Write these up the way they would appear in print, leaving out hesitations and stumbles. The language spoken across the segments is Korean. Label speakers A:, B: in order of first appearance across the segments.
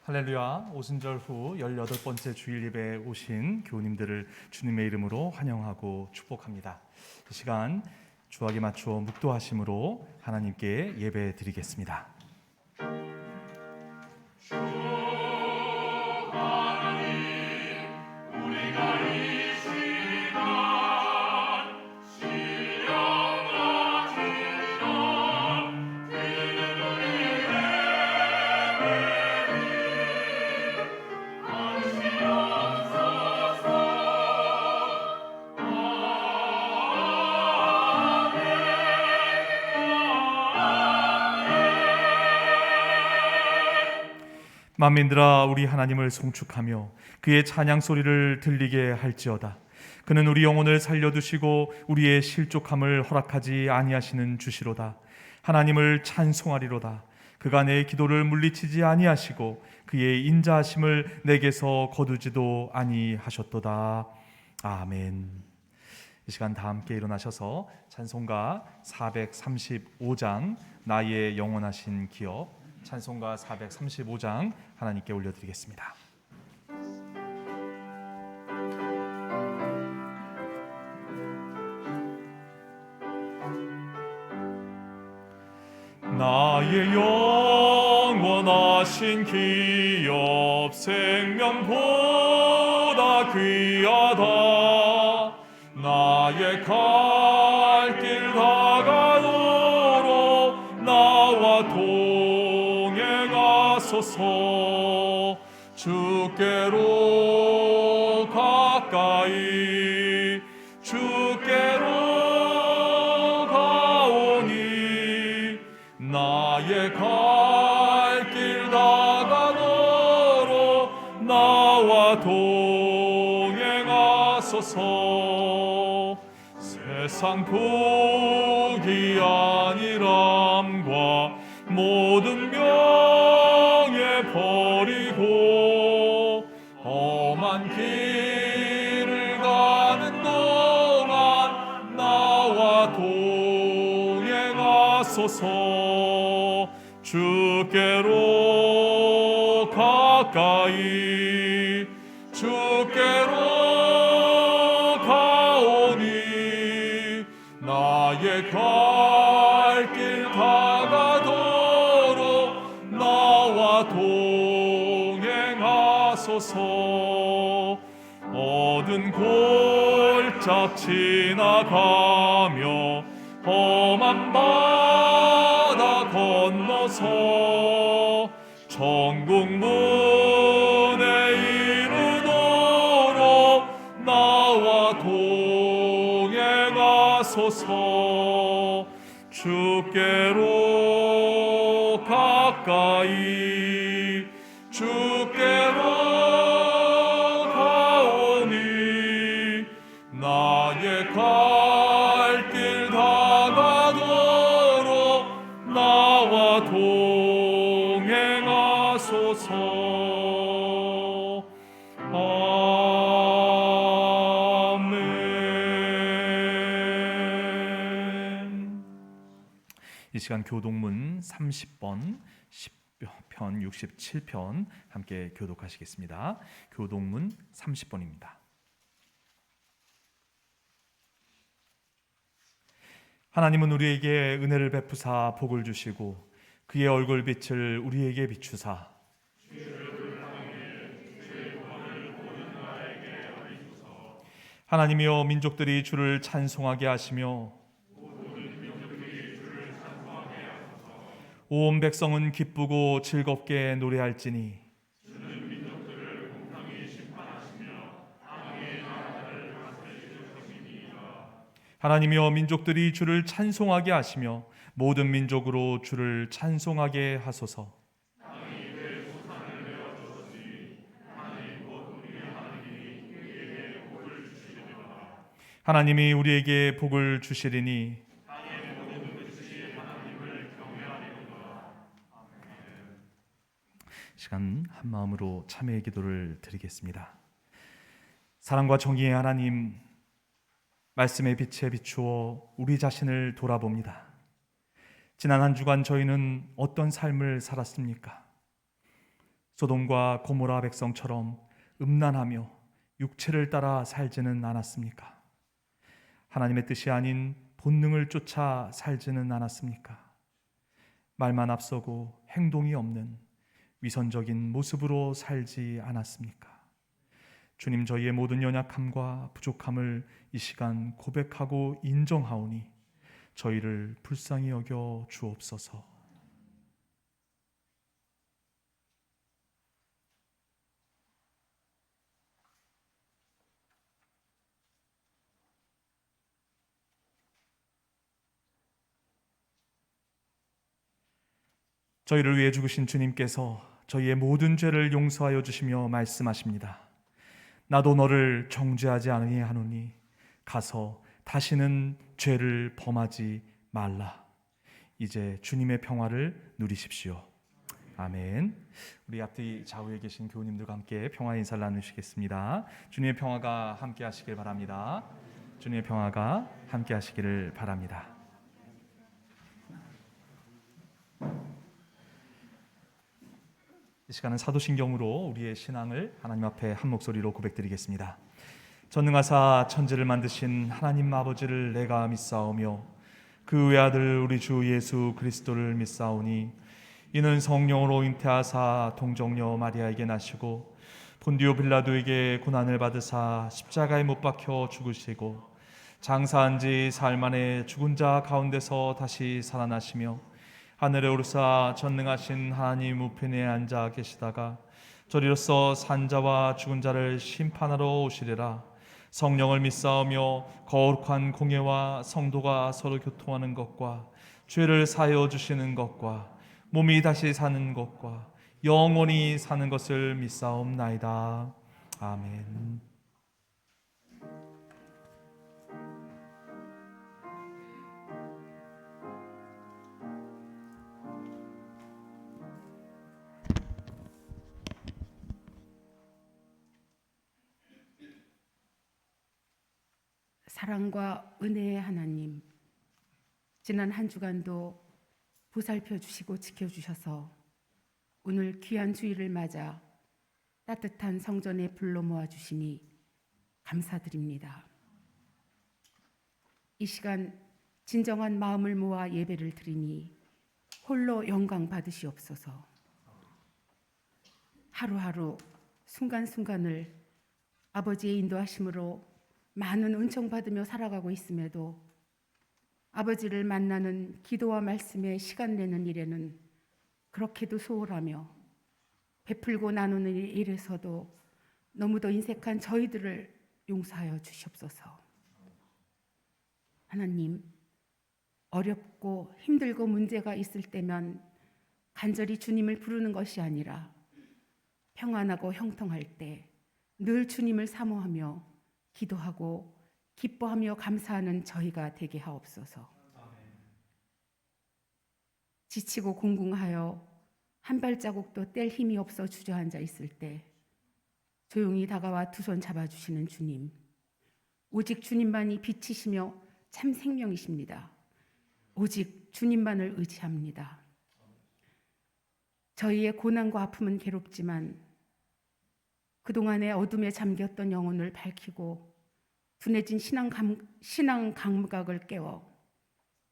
A: 할렐루야. 오순절 후 18번째 주일 예배에 오신 교우님들을 주님의 이름으로 환영하고 축복합니다. 이 시간 주악에 맞추어 묵도하심으로 하나님께 예배 드리겠습니다. 만민들아, 우리 하나님을 송축하며 그의 찬양 소리를 들리게 할지어다. 그는 우리 영혼을 살려두시고 우리의 실족함을 허락하지 아니하시는 주시로다. 하나님을 찬송하리로다. 그가 내 기도를 물리치지 아니하시고 그의 인자하심을 내게서 거두지도 아니하셨도다. 아멘. 이 시간 다 함께 일어나셔서 찬송가 435장 나의 영원하신 기업, 찬송가 435장 하나님께 올려드리겠습니다. 나의 영원하신 기업, 생명보다 귀하다. 나의 갈 길 다가도록 나와 동행하소서. 주께로 가까이 주께로 가오니 나의 갈 길 다가도록 나와 동행하소서. 세상 복이 아니람과 모든 명예 버리고 험한 길을 가는 동안 나와 동행하소서. 주께로 가까이 주께로 가오니 나의 갈 길 다가도록 나와 동행하소서. 어두운 골짝 지나가며 험한 바다 건너서 천국 문에 이르도록 나와 동행하소서. 주께로 가까이 주께로 가오니 나의 갈 길 다가도록 나와 동행하소서. 아멘. 이 시간 교독문 30번, 10편, 67편 함께 교독하시겠습니다. 교독문 30번입니다. 하나님은 우리에게 은혜를 베푸사 복을 주시고 그의 얼굴빛을 우리에게 비추사 하나님이여 민족들이 주를 찬송하게 하시며 온 백성은 기쁘고 즐겁게 노래할지니 하나님이여 민족들이 주를 찬송하게 하시며 모든 민족으로 주를 찬송하게 하소서. 하나님이 우리에게 복을 주시리니 시간 한 마음으로 참회의 기도를 드리겠습니다. 사랑과 정의의 하나님, 말씀의 빛에 비추어 우리 자신을 돌아봅니다. 지난 한 주간 저희는 어떤 삶을 살았습니까? 소돔과 고모라 백성처럼 음란하며 육체를 따라 살지는 않았습니까? 하나님의 뜻이 아닌 본능을 쫓아 살지는 않았습니까? 말만 앞서고 행동이 없는 위선적인 모습으로 살지 않았습니까? 주님, 저희의 모든 연약함과 부족함을 이 시간 고백하고 인정하오니 저희를 불쌍히 여겨 주옵소서. 저희를 위해 죽으신 주님께서 저희의 모든 죄를 용서하여 주시며 말씀하십니다. 나도 너를 정죄하지 아니하노니 가서 다시는 죄를 범하지 말라. 이제 주님의 평화를 누리십시오. 아멘. 우리 앞뒤 좌우에 계신 교우님들과 함께 평화의 인사를 나누시겠습니다. 주님의 평화가 함께 하시길 바랍니다. 주님의 평화가 함께 하시기를 바랍니다. 이 시간은 사도신경으로 우리의 신앙을 하나님 앞에 한 목소리로 고백드리겠습니다. 전능하사 천지를 만드신 하나님 아버지를 내가 믿사오며 그 외아들 우리 주 예수 그리스도를 믿사오니 이는 성령으로 잉태하사 동정녀 마리아에게 나시고 본디오 빌라도에게 고난을 받으사 십자가에 못 박혀 죽으시고 장사한 지 사흘 만에 죽은 자 가운데서 다시 살아나시며 하늘에 오르사 전능하신 하나님 우편에 앉아 계시다가 저리로서 산자와 죽은 자를 심판하러 오시리라. 성령을 믿사오며 거룩한 공예와 성도가 서로 교통하는 것과 죄를 사하여 주시는 것과 몸이 다시 사는 것과 영원히 사는 것을 믿사옵나이다. 아멘.
B: 사랑과 은혜의 하나님, 지난 한 주간도 보살펴 주시고 지켜주셔서 오늘 귀한 주일을 맞아 따뜻한 성전에 불러 모아 주시니 감사드립니다. 이 시간 진정한 마음을 모아 예배를 드리니 홀로 영광 받으시옵소서. 하루하루 순간순간을 아버지의 인도하심으로 많은 은총 받으며 살아가고 있음에도 아버지를 만나는 기도와 말씀에 시간 내는 일에는 그렇게도 소홀하며 베풀고 나누는 일에서도 너무도 인색한 저희들을 용서하여 주시옵소서. 하나님, 어렵고 힘들고 문제가 있을 때면 간절히 주님을 부르는 것이 아니라 평안하고 형통할 때 늘 주님을 사모하며 기도하고 기뻐하며 감사하는 저희가 되게 하옵소서. 지치고 공궁하여 한 발자국도 뗄 힘이 없어 주저앉아 있을 때 조용히 다가와 두 손 잡아주시는 주님, 오직 주님만이 빛이시며 참 생명이십니다. 오직 주님만을 의지합니다. 저희의 고난과 아픔은 괴롭지만 그동안의 어둠에 잠겼던 영혼을 밝히고 둔해진 신앙 감각을 깨워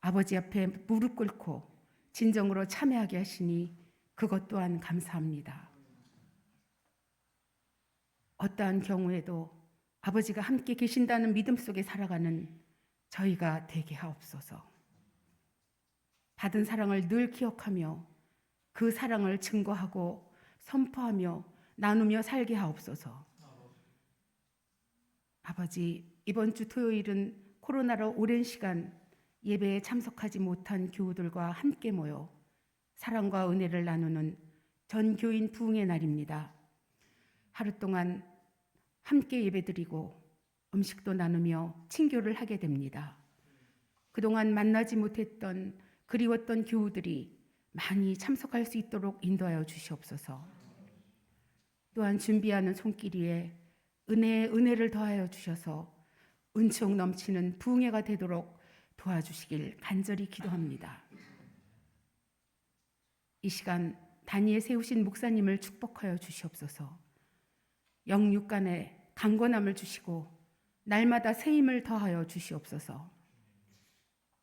B: 아버지 앞에 무릎 꿇고 진정으로 참여하게 하시니 그것 또한 감사합니다. 어떠한 경우에도 아버지가 함께 계신다는 믿음 속에 살아가는 저희가 되게 하옵소서. 받은 사랑을 늘 기억하며 그 사랑을 증거하고 선포하며 나누며 살게 하옵소서. 아버지, 이번 주 토요일은 코로나로 오랜 시간 예배에 참석하지 못한 교우들과 함께 모여 사랑과 은혜를 나누는 전 교인 부흥의 날입니다. 하루 동안 함께 예배드리고 음식도 나누며 친교를 하게 됩니다. 그동안 만나지 못했던 그리웠던 교우들이 많이 참석할 수 있도록 인도하여 주시옵소서. 또한 준비하는 손길이에 은혜에 은혜를 더하여 주셔서 은총 넘치는 부흥회가 되도록 도와주시길 간절히 기도합니다. 이 시간 단위에 세우신 목사님을 축복하여 주시옵소서. 영육간에 강건함을 주시고 날마다 새 힘을 더하여 주시옵소서.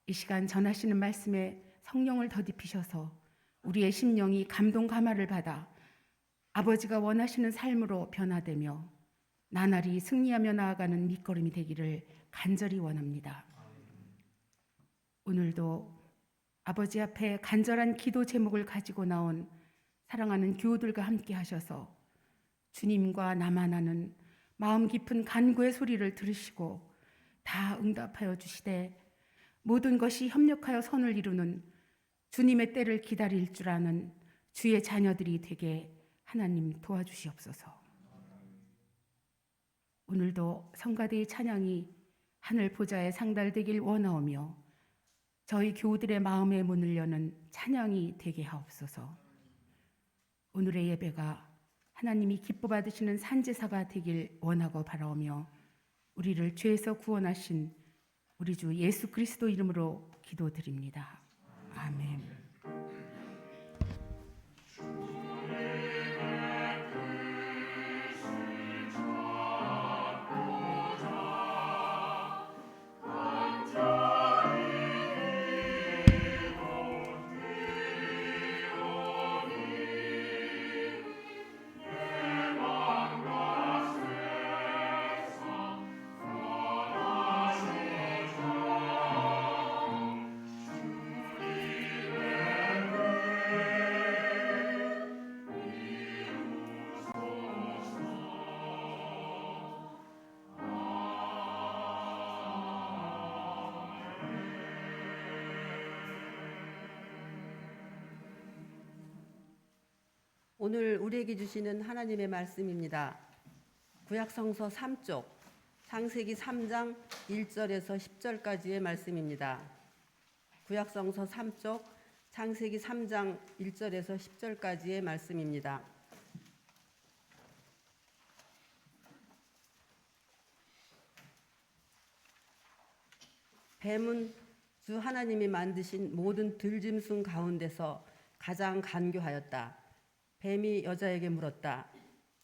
B: 이 시간 전하시는 말씀에 성령을 더딥히셔서 우리의 심령이 감동 감화를 받아 아버지가 원하시는 삶으로 변화되며 나날이 승리하며 나아가는 밑거름이 되기를 간절히 원합니다. 오늘도 아버지 앞에 간절한 기도 제목을 가지고 나온 사랑하는 교우들과 함께 하셔서 주님과 나만 아는 마음 깊은 간구의 소리를 들으시고 다 응답하여 주시되 모든 것이 협력하여 선을 이루는 주님의 때를 기다릴 줄 아는 주의 자녀들이 되게 하나님 도와주시옵소서. 오늘도 성가대의 찬양이 하늘 보좌에 상달되길 원하오며 저희 교우들의 마음의 문을 여는 찬양이 되게 하옵소서. 오늘의 예배가 하나님이 기뻐 받으시는 산제사가 되길 원하고 바라오며 우리를 죄에서 구원하신 우리 주 예수 그리스도 이름으로 기도드립니다. 아멘.
C: 오늘 우리에게 주시는 하나님의 말씀입니다. 구약성서 3쪽 창세기 3장 1절에서 10절까지의 말씀입니다. 구약성서 3쪽 창세기 3장 1절에서 10절까지의 말씀입니다. 뱀은 주 하나님이 만드신 모든 들짐승 가운데서 가장 간교하였다. 뱀이 여자에게 물었다.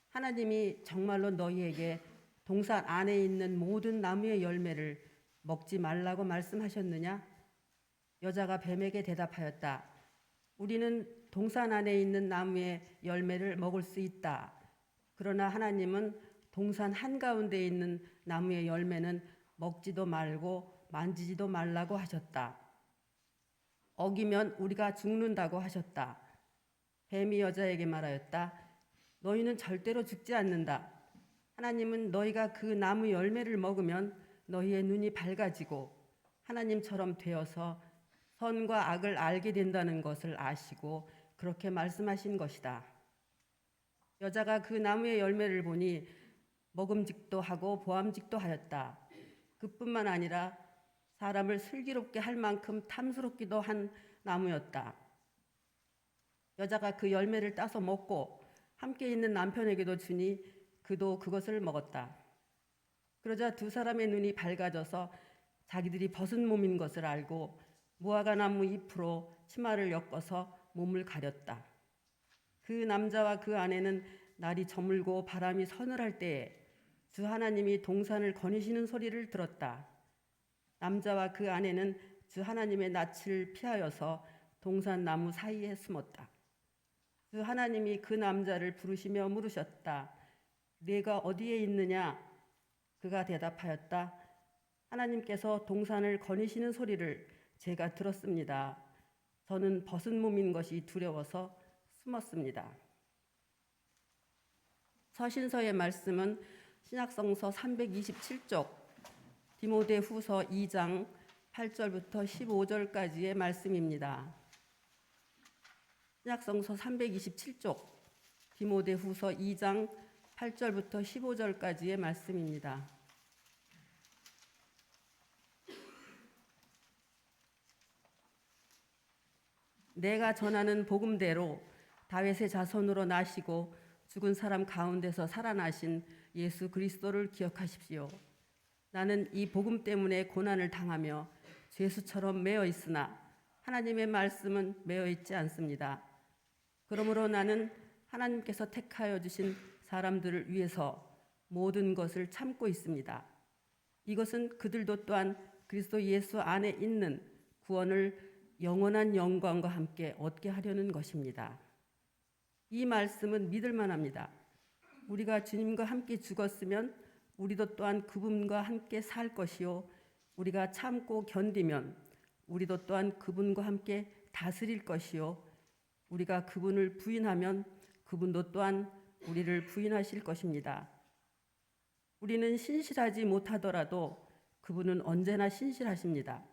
C: 하나님이 정말로 너희에게 동산 안에 있는 모든 나무의 열매를 먹지 말라고 말씀하셨느냐? 여자가 뱀에게 대답하였다. 우리는 동산 안에 있는 나무의 열매를 먹을 수 있다. 그러나 하나님은 동산 한가운데 있는 나무의 열매는 먹지도 말고 만지지도 말라고 하셨다. 어기면 우리가 죽는다고 하셨다. 뱀이 여자에게 말하였다. 너희는 절대로 죽지 않는다. 하나님은 너희가 그 나무 열매를 먹으면 너희의 눈이 밝아지고 하나님처럼 되어서 선과 악을 알게 된다는 것을 아시고 그렇게 말씀하신 것이다. 여자가 그 나무의 열매를 보니 먹음직도 하고 보암직도 하였다. 그뿐만 아니라 사람을 슬기롭게 할 만큼 탐스럽기도 한 나무였다. 여자가 그 열매를 따서 먹고 함께 있는 남편에게도 주니 그도 그것을 먹었다. 그러자 두 사람의 눈이 밝아져서 자기들이 벗은 몸인 것을 알고 무화과 나무 잎으로 치마를 엮어서 몸을 가렸다. 그 남자와 그 아내는 날이 저물고 바람이 서늘할 때에 주 하나님이 동산을 거니시는 소리를 들었다. 남자와 그 아내는 주 하나님의 낯을 피하여서 동산 나무 사이에 숨었다. 주 하나님이 그 남자를 부르시며 물으셨다. 네가 어디에 있느냐? 그가 대답하였다. 하나님께서 동산을 거니시는 소리를 제가 들었습니다. 저는 벗은 몸인 것이 두려워서 숨었습니다. 서신서의 말씀은 신약성서 327쪽 디모데후서 2장 8절부터 15절까지의 말씀입니다. 신약성서 327쪽 디모데후서 2장 8절부터 15절까지의 말씀입니다. 내가 전하는 복음대로 다윗의 자손으로 나시고 죽은 사람 가운데서 살아나신 예수 그리스도를 기억하십시오. 나는 이 복음 때문에 고난을 당하며 죄수처럼 매어 있으나 하나님의 말씀은 매어 있지 않습니다. 그러므로 나는 하나님께서 택하여 주신 사람들을 위해서 모든 것을 참고 있습니다. 이것은 그들도 또한 그리스도 예수 안에 있는 구원을 영원한 영광과 함께 얻게 하려는 것입니다. 이 말씀은 믿을 만합니다. 우리가 주님과 함께 죽었으면 우리도 또한 그분과 함께 살 것이요, 우리가 참고 견디면 우리도 또한 그분과 함께 다스릴 것이요, 우리가 그분을 부인하면 그분도 또한 우리를 부인하실 것입니다. 우리는 신실하지 못하더라도 그분은 언제나 신실하십니다.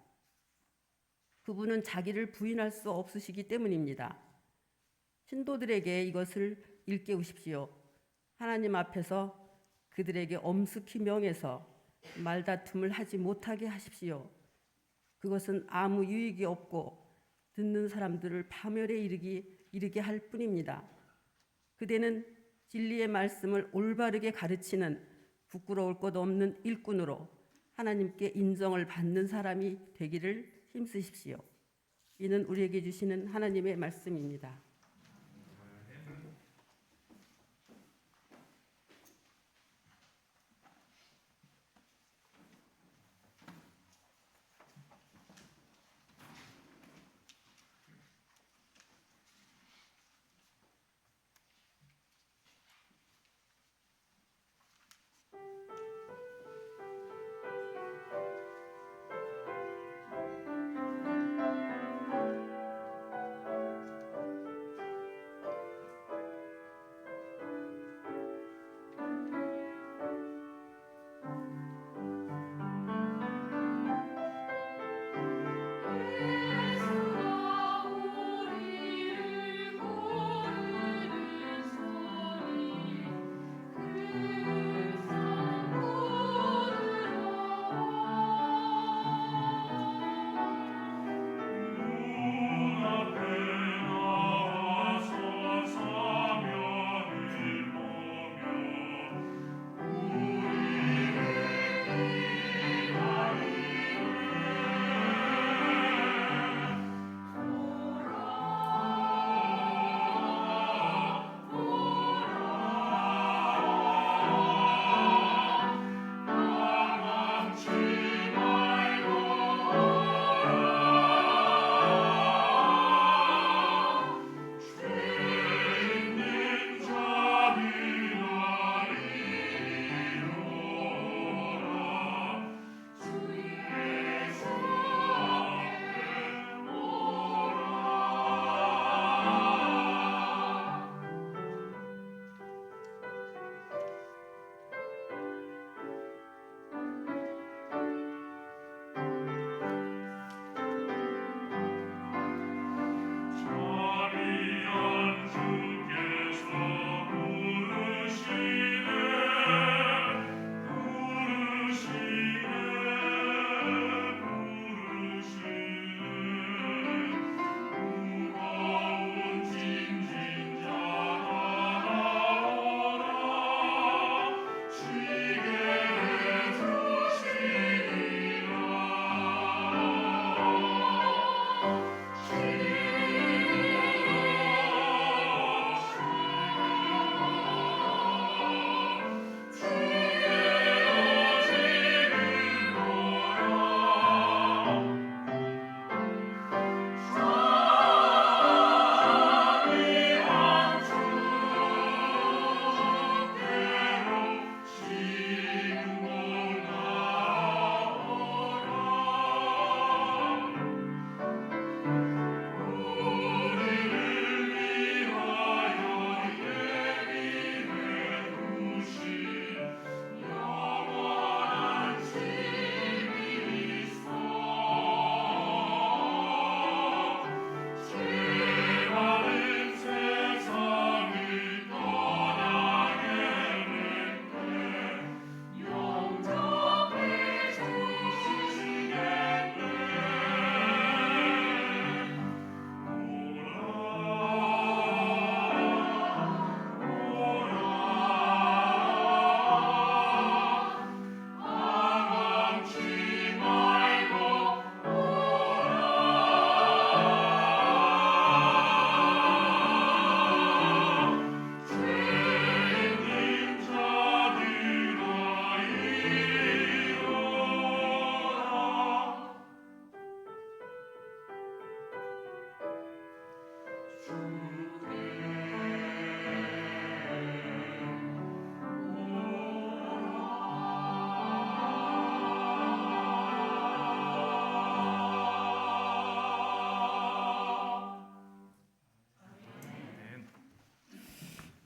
C: 그분은 자기를 부인할 수 없으시기 때문입니다. 신도들에게 이것을 일깨우십시오. 하나님 앞에서 그들에게 엄숙히 명해서 말다툼을 하지 못하게 하십시오. 그것은 아무 유익이 없고 듣는 사람들을 파멸에 이르게 할 뿐입니다. 그대는 진리의 말씀을 올바르게 가르치는 부끄러울 것 없는 일꾼으로 하나님께 인정을 받는 사람이 되기를 힘쓰십시오. 이는 우리에게 주시는 하나님의 말씀입니다.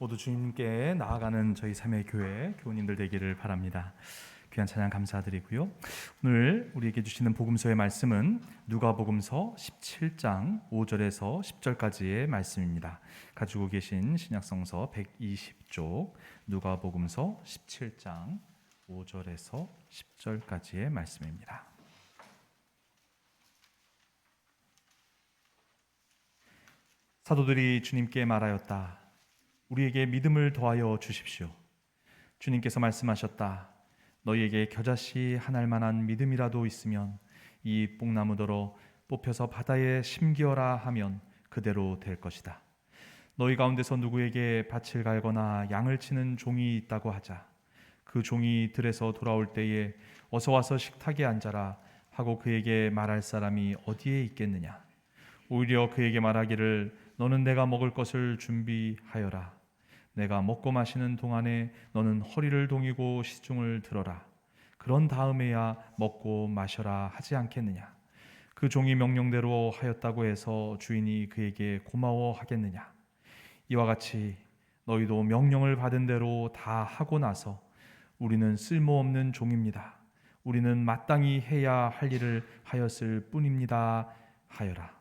A: 모두 주님께 나아가는 저희 삶의 교회 교우님들 되기를 바랍니다. 귀한 찬양 감사드리고요. 오늘 우리에게 주시는 복음서의 말씀은 누가복음서 17장 5절에서 10절까지의 말씀입니다. 가지고 계신 신약성서 120쪽 누가복음서 17장 5절에서 10절까지의 말씀입니다. 사도들이 주님께 말하였다. 우리에게 믿음을 더하여 주십시오. 주님께서 말씀하셨다. 너희에게 겨자씨 한 알만한 믿음이라도 있으면 이 뽕나무더러 뽑혀서 바다에 심기어라 하면 그대로 될 것이다. 너희 가운데서 누구에게 밭을 갈거나 양을 치는 종이 있다고 하자. 그 종이 들에서 돌아올 때에 어서 와서 식탁에 앉아라 하고 그에게 말할 사람이 어디에 있겠느냐. 오히려 그에게 말하기를 너는 내가 먹을 것을 준비하여라. 내가 먹고 마시는 동안에 너는 허리를 동이고 시중을 들어라. 그런 다음에야 먹고 마셔라 하지 않겠느냐. 그 종이 명령대로 하였다고 해서 주인이 그에게 고마워하겠느냐. 이와 같이 너희도 명령을 받은 대로 다 하고 나서 우리는 쓸모없는 종입니다. 우리는 마땅히 해야 할 일을 하였을 뿐입니다 하여라.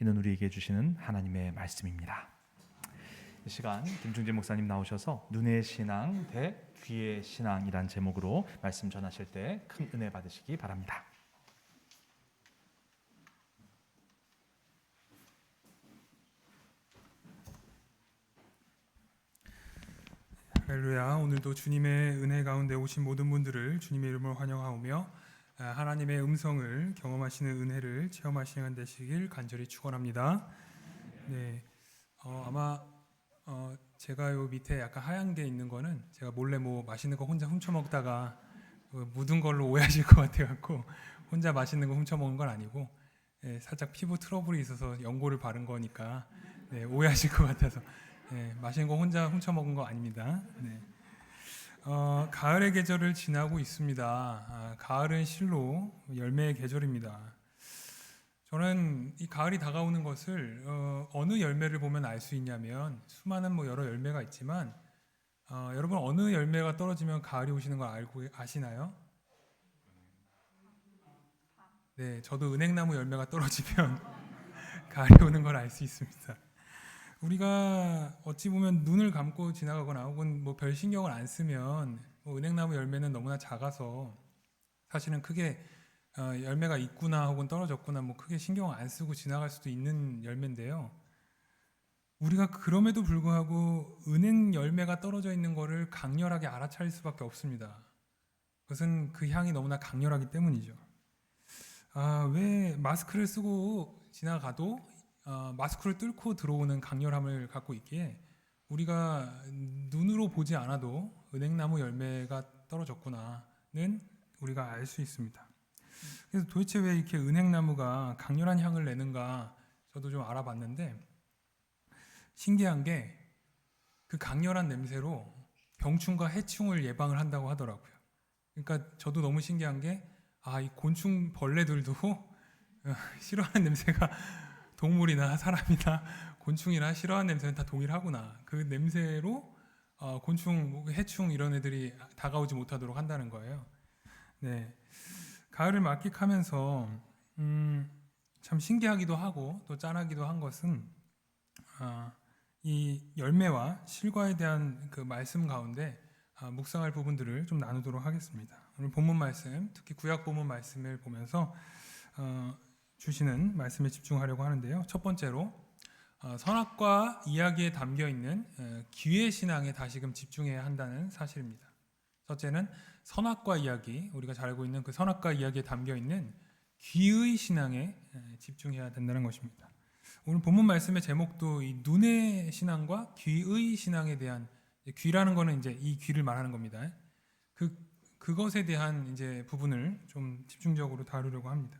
A: 이는 우리에게 주시는 하나님의 말씀입니다. 이 시간 김중재 목사님 나오셔서 눈의 신앙 대 귀의 신앙이란 제목으로 말씀 전하실 때 큰 은혜 받으시기 바랍니다.
D: 할렐루야. 오늘도 주님의 은혜 가운데 오신 모든 분들을 주님의 이름으로 환영하오며 하나님의 음성을 경험하시는 은혜를 체험하시는 되시길 간절히 축원합니다. 네, 아마 제가 요 밑에 약간 하얀 게 있는 거는 제가 몰래 뭐 맛있는 거 혼자 훔쳐 먹다가 묻은 걸로 오해하실 것 같아갖고 혼자 맛있는 거 훔쳐 먹은 건 아니고 살짝 피부 트러블이 있어서 연고를 바른 거니까 오해하실 것 같아서 맛있는 거 혼자 훔쳐 먹은 거 아닙니다. 가을의 계절을 지나고 있습니다. 가을은 실로 열매의 계절입니다. 저는 이 가을이 다가오는 것을 어느 열매를 보면 알 수 있냐면 수많은 여러 열매가 있지만 여러분 어느 열매가 떨어지면 가을이 오시는 걸 알고 아시나요? 네, 저도 은행나무 열매가 떨어지면 가을이 오는 걸 알 수 있습니다. 우리가 어찌 보면 눈을 감고 지나가거나 혹은 별 신경을 안 쓰면 은행나무 열매는 너무나 작아서 사실은 크게 열매가 있구나 혹은 떨어졌구나 크게 신경을 안 쓰고 지나갈 수도 있는 열매인데요. 우리가 그럼에도 불구하고 은행 열매가 떨어져 있는 것을 강렬하게 알아차릴 수밖에 없습니다. 그것은 그 향이 너무나 강렬하기 때문이죠. 왜 마스크를 쓰고 지나가도 마스크를 뚫고 들어오는 강렬함을 갖고 있기에 우리가 눈으로 보지 않아도 은행나무 열매가 떨어졌구나는 우리가 알 수 있습니다. 그래서 도대체 왜 이렇게 은행나무가 강렬한 향을 내는가 저도 좀 알아봤는데 신기한 게 그 강렬한 냄새로 병충과 해충을 예방을 한다고 하더라고요. 그러니까 저도 너무 신기한 게 이 곤충 벌레들도 싫어하는 냄새가 동물이나 사람이나 곤충이나 싫어하는 냄새는 다 동일하구나. 그 냄새로 곤충, 해충 이런 애들이 다가오지 못하도록 한다는 거예요. 네, 가을을 만끽하면서 참 신기하기도 하고 또 짠하기도 한 것은 이 열매와 실과에 대한 그 말씀 가운데 묵상할 부분들을 좀 나누도록 하겠습니다. 오늘 본문 말씀, 특히 구약 본문 말씀을 보면서 주시는 말씀에 집중하려고 하는데요. 첫 번째로 선악과 이야기에 담겨 있는 귀의 신앙에 다시금 집중해야 한다는 사실입니다. 첫째는 선악과 이야기, 우리가 잘 알고 있는 그 선악과 이야기에 담겨 있는 귀의 신앙에 집중해야 된다는 것입니다. 오늘 본문 말씀의 제목도 이 눈의 신앙과 귀의 신앙에 대한, 귀라는 거는 이제 이 귀를 말하는 겁니다. 그것에 대한 이제 부분을 좀 집중적으로 다루려고 합니다.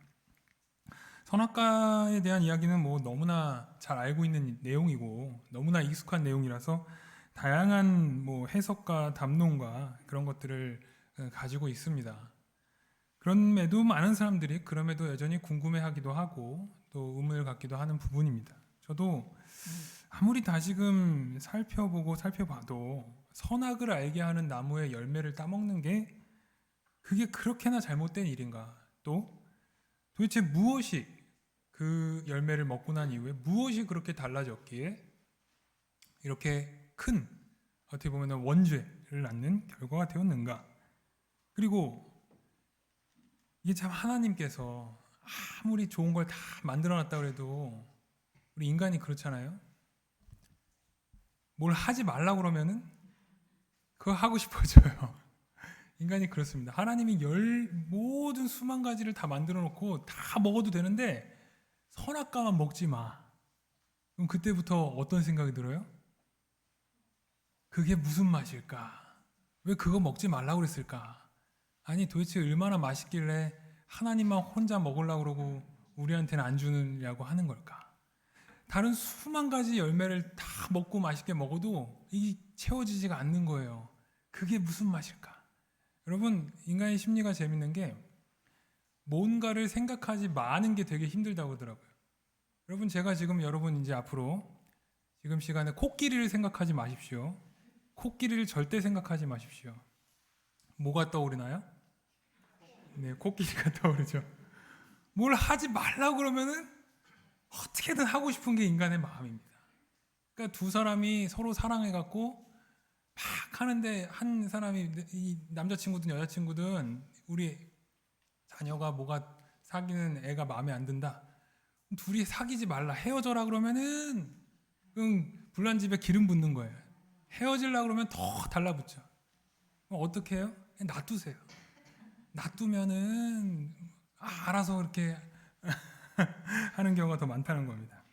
D: 선악과에 대한 이야기는 너무나 잘 알고 있는 내용이고 너무나 익숙한 내용이라서 다양한 해석과 담론과 그런 것들을 가지고 있습니다. 그럼에도 많은 사람들이 그럼에도 여전히 궁금해하기도 하고 또 의문을 갖기도 하는 부분입니다. 저도 아무리 다시금 살펴봐도 선악을 알게 하는 나무의 열매를 따먹는 게 그게 그렇게나 잘못된 일인가? 또 도대체 무엇이 그 열매를 먹고 난 이후에 무엇이 그렇게 달라졌기에 이렇게 큰 어떻게 보면 원죄를 낳는 결과가 되었는가? 그리고 이게 참 하나님께서 아무리 좋은 걸 다 만들어놨다고 해도 우리 인간이 그렇잖아요. 뭘 하지 말라 그러면은 그거 하고 싶어져요. 인간이 그렇습니다. 하나님이 모든 수만 가지를 다 만들어 놓고 다 먹어도 되는데 선악과만 먹지 마. 그럼 그때부터 어떤 생각이 들어요? 그게 무슨 맛일까? 왜 그거 먹지 말라고 그랬을까? 아니 도대체 얼마나 맛있길래 하나님만 혼자 먹으려고 그러고 우리한테는 안 주느냐고 하는 걸까? 다른 수만 가지 열매를 다 먹고 맛있게 먹어도 이 채워지지가 않는 거예요. 그게 무슨 맛일까? 여러분, 인간의 심리가 재밌는 게 뭔가를 생각하지 마는 게 되게 힘들다고 하더라고요. 여러분, 제가 지금 여러분 이제 앞으로 지금 시간에 코끼리를 생각하지 마십시오. 코끼리를 절대 생각하지 마십시오. 뭐가 떠오르나요? 네, 코끼리가 떠오르죠. 뭘 하지 말라고 그러면은 어떻게든 하고 싶은 게 인간의 마음입니다. 그러니까 두 사람이 서로 사랑해갖고 막 하는데 한 사람이 이 남자친구든 여자친구든 우리 자녀가 뭐가 사귀는 애가 마음에 안 든다. 둘이 사귀지 말라 헤어져라 그러면은 불난 집에 기름 붓는 거예요. 헤어지려고 그러면 더 달라붙죠. 그럼 어떻게 해요? 그냥 놔두세요. 놔두면은 알아서 그렇게 하는 경우가 더 많다는 겁니다.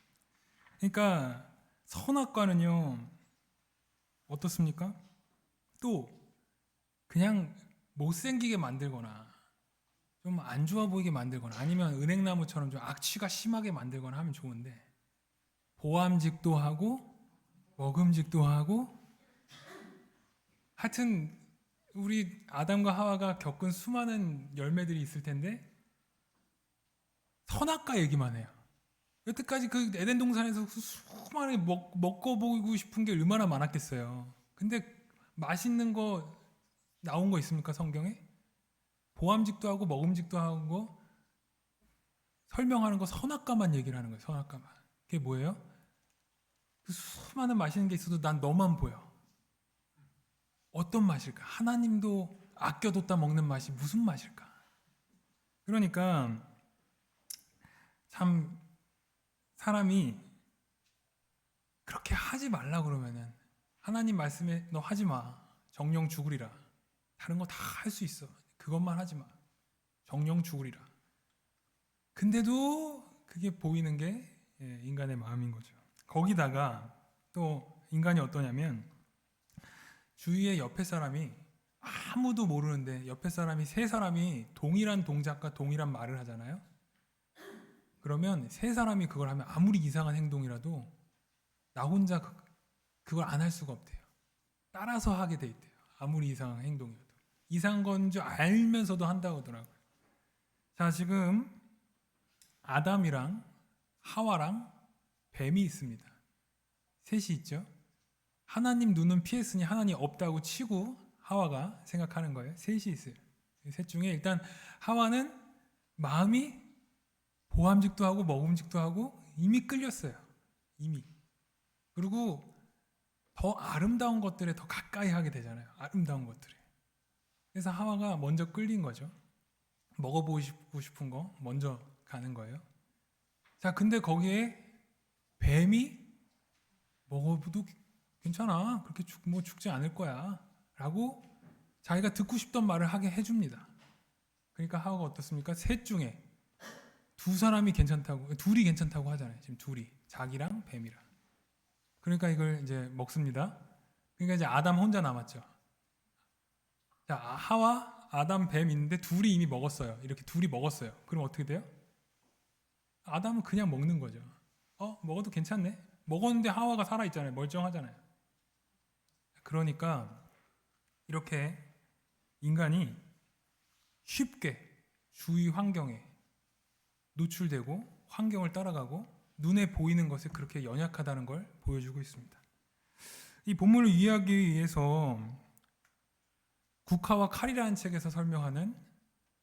D: 그러니까 선악과는요 어떻습니까? 또 그냥 못생기게 만들거나 좀 안 좋아 보이게 만들거나 아니면 은행나무처럼 좀 악취가 심하게 만들거나 하면 좋은데 보암직도 하고 먹음직도 하고 하여튼 우리 아담과 하와가 겪은 수많은 열매들이 있을 텐데 선악과 얘기만 해요. 여태까지 그 에덴 동산에서 수많이 먹어보고 싶은 게 얼마나 많았겠어요. 근데 맛있는 거 나온 거 있습니까 성경에? 보암직도 하고 먹음직도 하고 설명하는 거 선악과만 얘기를 하는 거예요. 선악과만. 그게 뭐예요? 그 수많은 맛있는 게 있어도 난 너만 보여. 어떤 맛일까? 하나님도 아껴뒀다 먹는 맛이 무슨 맛일까? 그러니까 참 사람이 그렇게 하지 말라 그러면은 하나님 말씀에 너 하지 마. 정령 죽으리라. 다른 거 다 할 수 있어. 그것만 하지 마. 정령 죽으리라. 근데도 그게 보이는 게 인간의 마음인 거죠. 거기다가 또 인간이 어떠냐면 주위에 옆에 사람이 아무도 모르는데 옆에 사람이 세 사람이 동일한 동작과 동일한 말을 하잖아요. 그러면 세 사람이 그걸 하면 아무리 이상한 행동이라도 나 혼자 그걸 안 할 수가 없대요. 따라서 하게 돼 있대요. 아무리 이상한 행동이라도. 이상한 건 줄 알면서도 한다고 하더라고요. 자, 지금 아담이랑 하와랑 뱀이 있습니다. 셋이 있죠. 하나님 눈은 피했으니 하나님 없다고 치고 하와가 생각하는 거예요. 셋이 있어요. 셋 중에 일단 하와는 마음이 보암직도 하고 먹음직도 하고 이미 끌렸어요. 이미. 그리고 더 아름다운 것들에 더 가까이 하게 되잖아요. 아름다운 것들에. 그래서 하와가 먼저 끌린 거죠. 먹어보고 싶은 거 먼저 가는 거예요. 자, 근데 거기에 뱀이 먹어도 괜찮아. 그렇게 죽지 않을 거야. 라고 자기가 듣고 싶던 말을 하게 해줍니다. 그러니까 하와가 어떻습니까? 셋 중에 둘이 괜찮다고 하잖아요. 지금 둘이. 자기랑 뱀이랑. 그러니까 이걸 이제 먹습니다. 그러니까 이제 아담 혼자 남았죠. 자, 하와, 아담, 뱀 있는데 둘이 이미 먹었어요. 이렇게 둘이 먹었어요. 그럼 어떻게 돼요? 아담은 그냥 먹는 거죠. 먹어도 괜찮네. 먹었는데 하와가 살아있잖아요. 멀쩡하잖아요. 그러니까 이렇게 인간이 쉽게 주위 환경에 노출되고 환경을 따라가고 눈에 보이는 것에 그렇게 연약하다는 걸 보여주고 있습니다. 이 본문을 이해하기 위해서 국화와 칼이라는 책에서 설명하는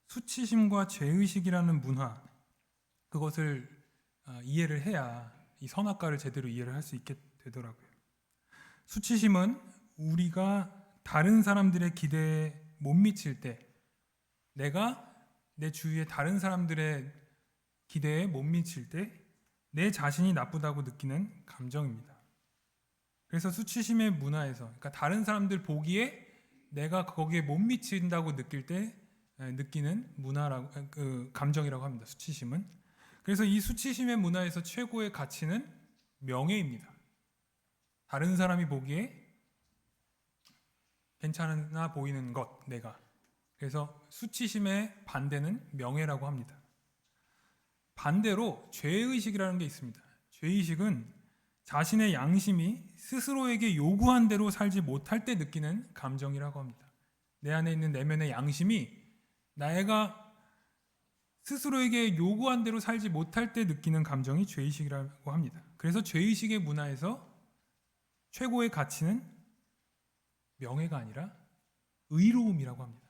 D: 수치심과 죄의식이라는 문화, 그것을 이해를 해야 이 선악과를 제대로 이해를 할 수 있게 되더라고요. 수치심은 우리가 다른 사람들의 기대에 못 미칠 때, 내가 내 주위의 다른 사람들의 기대에 못 미칠 때 내 자신이 나쁘다고 느끼는 감정입니다. 그래서 수치심의 문화에서, 그러니까 다른 사람들 보기에 내가 거기에 못 미친다고 느낄 때 느끼는 문화라고, 감정이라고 합니다. 수치심은. 그래서 이 수치심의 문화에서 최고의 가치는 명예입니다. 다른 사람이 보기에 괜찮아 보이는 것, 내가. 그래서 수치심의 반대는 명예라고 합니다. 반대로 죄의식이라는 게 있습니다. 죄의식은 자신의 양심이 스스로에게 요구한 대로 살지 못할 때 느끼는 감정이라고 합니다. 내 안에 있는 내면의 양심이 내가 스스로에게 요구한 대로 살지 못할 때 느끼는 감정이 죄의식이라고 합니다. 그래서 죄의식의 문화에서 최고의 가치는 명예가 아니라 의로움이라고 합니다.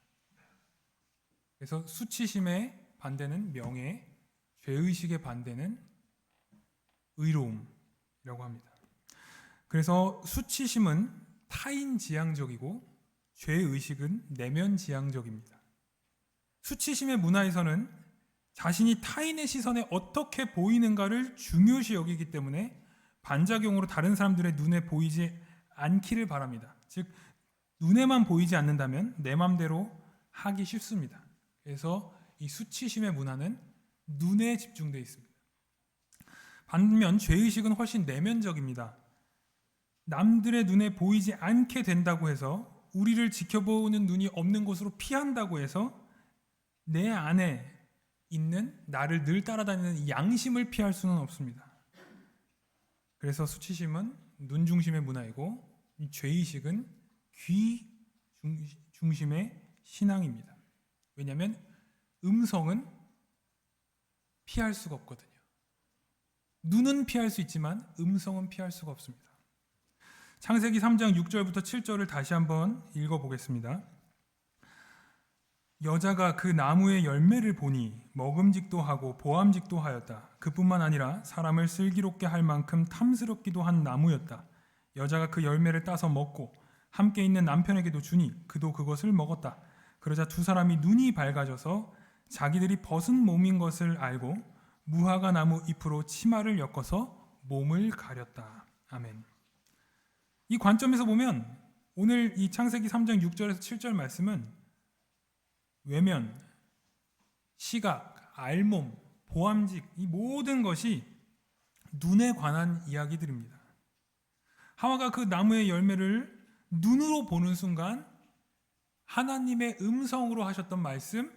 D: 그래서 수치심의 반대는 명예, 죄의식의 반대는 의로움이라고 합니다. 그래서 수치심은 타인지향적이고 죄의식은 내면지향적입니다. 수치심의 문화에서는 자신이 타인의 시선에 어떻게 보이는가를 중요시 여기기 때문에 반작용으로 다른 사람들의 눈에 보이지 않기를 바랍니다. 즉 눈에만 보이지 않는다면 내 맘대로 하기 쉽습니다. 그래서 이 수치심의 문화는 눈에 집중되어 있습니다. 반면 죄의식은 훨씬 내면적입니다. 남들의 눈에 보이지 않게 된다고 해서, 우리를 지켜보는 눈이 없는 곳으로 피한다고 해서 내 안에 있는 나를 늘 따라다니는 이 양심을 피할 수는 없습니다. 그래서 수치심은 눈 중심의 문화이고 이 죄의식은 귀 중심의 신앙입니다. 왜냐하면 음성은 피할 수가 없거든요. 눈은 피할 수 있지만 음성은 피할 수가 없습니다. 창세기 3장 6절부터 7절을 다시 한번 읽어보겠습니다. 여자가 그 나무의 열매를 보니 먹음직도 하고 보암직도 하였다. 그뿐만 아니라 사람을 슬기롭게 할 만큼 탐스럽기도 한 나무였다. 여자가 그 열매를 따서 먹고 함께 있는 남편에게도 주니 그도 그것을 먹었다. 그러자 두 사람이 눈이 밝아져서 자기들이 벗은 몸인 것을 알고 무화과 나무 잎으로 치마를 엮어서 몸을 가렸다. 아멘. 이 관점에서 보면 오늘 이 창세기 3장 6절에서 7절 말씀은 외면, 시각, 알몸, 보암직, 이 모든 것이 눈에 관한 이야기들입니다. 하와가 그 나무의 열매를 눈으로 보는 순간 하나님의 음성으로 하셨던 말씀,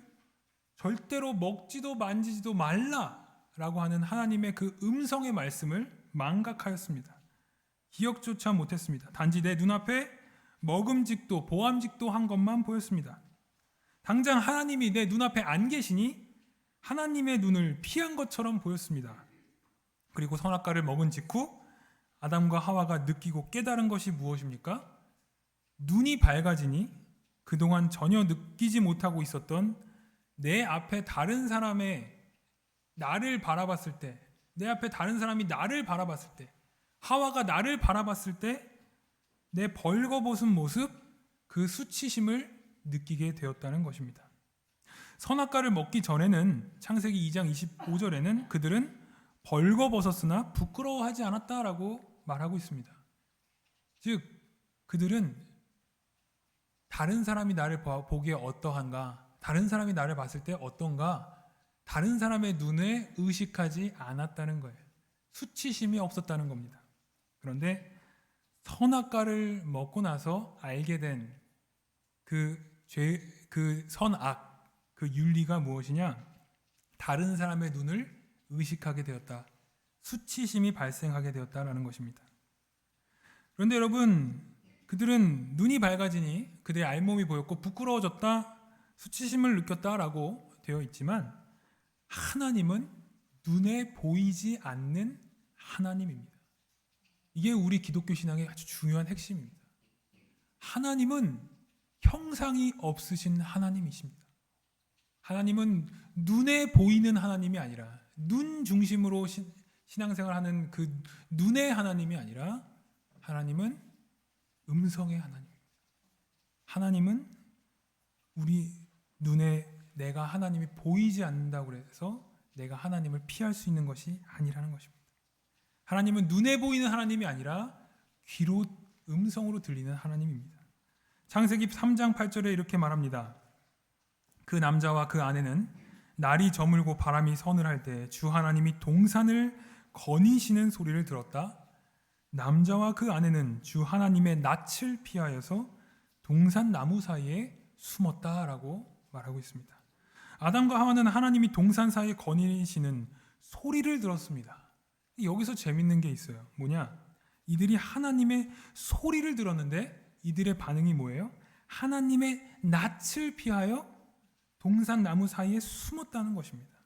D: 절대로 먹지도 만지지도 말라라고 하는 하나님의 그 음성의 말씀을 망각하였습니다. 기억조차 못했습니다. 단지 내 눈앞에 먹음직도 보암직도 한 것만 보였습니다. 당장 하나님이 내 눈앞에 안 계시니 하나님의 눈을 피한 것처럼 보였습니다. 그리고 선악과를 먹은 직후 아담과 하와가 느끼고 깨달은 것이 무엇입니까? 눈이 밝아지니 그동안 전혀 느끼지 못하고 있었던 내 앞에 다른 사람의 나를 바라봤을 때, 내 앞에 다른 사람이 나를 바라봤을 때, 하와가 나를 바라봤을 때 내 벌거벗은 모습, 그 수치심을 느끼게 되었다는 것입니다. 선악과를 먹기 전에는 창세기 2장 25절에는 그들은 벌거벗었으나 부끄러워하지 않았다라고 말하고 있습니다. 즉 그들은 다른 사람이 나를 보기에 어떠한가, 다른 사람이 나를 봤을 때 어떤가, 다른 사람의 눈에 의식하지 않았다는 거예요. 수치심이 없었다는 겁니다. 그런데 선악과를 먹고 나서 알게 된 그 선악, 그 윤리가 무엇이냐? 다른 사람의 눈을 의식하게 되었다. 수치심이 발생하게 되었다라는 것입니다. 그런데 여러분, 그들은 눈이 밝아지니 그들의 알몸이 보였고 부끄러워졌다, 수치심을 느꼈다라고 되어 있지만 하나님은 눈에 보이지 않는 하나님입니다. 이게 우리 기독교 신앙의 아주 중요한 핵심입니다. 하나님은 형상이 없으신 하나님이십니다. 하나님은 눈에 보이는 하나님이 아니라 눈 중심으로 신앙생활하는 그 눈의 하나님이 아니라 하나님은 음성의 하나님입니다. 하나님은 우리 눈에 내가 하나님이 보이지 않는다고 해서 내가 하나님을 피할 수 있는 것이 아니라는 것입니다. 하나님은 눈에 보이는 하나님이 아니라 귀로 음성으로 들리는 하나님입니다. 창세기 3장 8절에 이렇게 말합니다. 그 남자와 그 아내는 날이 저물고 바람이 서늘할 때 주 하나님이 동산을 거니시는 소리를 들었다. 남자와 그 아내는 주 하나님의 낯을 피하여서 동산 나무 사이에 숨었다라고 말하고 있습니다. 아담과 하와는 하나님이 동산 사이에 거니시는 소리를 들었습니다. 여기서 재밌는 게 있어요. 뭐냐? 이들이 하나님의 소리를 들었는데 이들의 반응이 뭐예요? 하나님의 낯을 피하여 동산 나무 사이에 숨었다는 것입니다.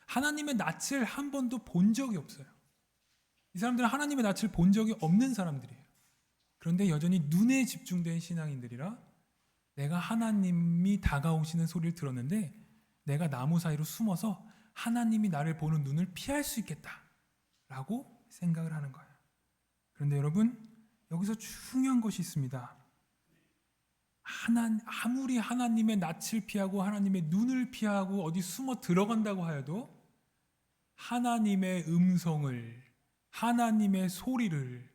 D: 하나님의 낯을 한 번도 본 적이 없어요. 이 사람들은 하나님의 낯을 본 적이 없는 사람들이에요. 그런데 여전히 눈에 집중된 신앙인들이라 내가 하나님이 다가오시는 소리를 들었는데 내가 나무 사이로 숨어서 하나님이 나를 보는 눈을 피할 수 있겠다라고 생각을 하는 거예요. 그런데 여러분, 여기서 중요한 것이 있습니다. 아무리 하나님의 낯을 피하고 하나님의 눈을 피하고 어디 숨어 들어간다고 하여도 하나님의 음성을, 하나님의 소리를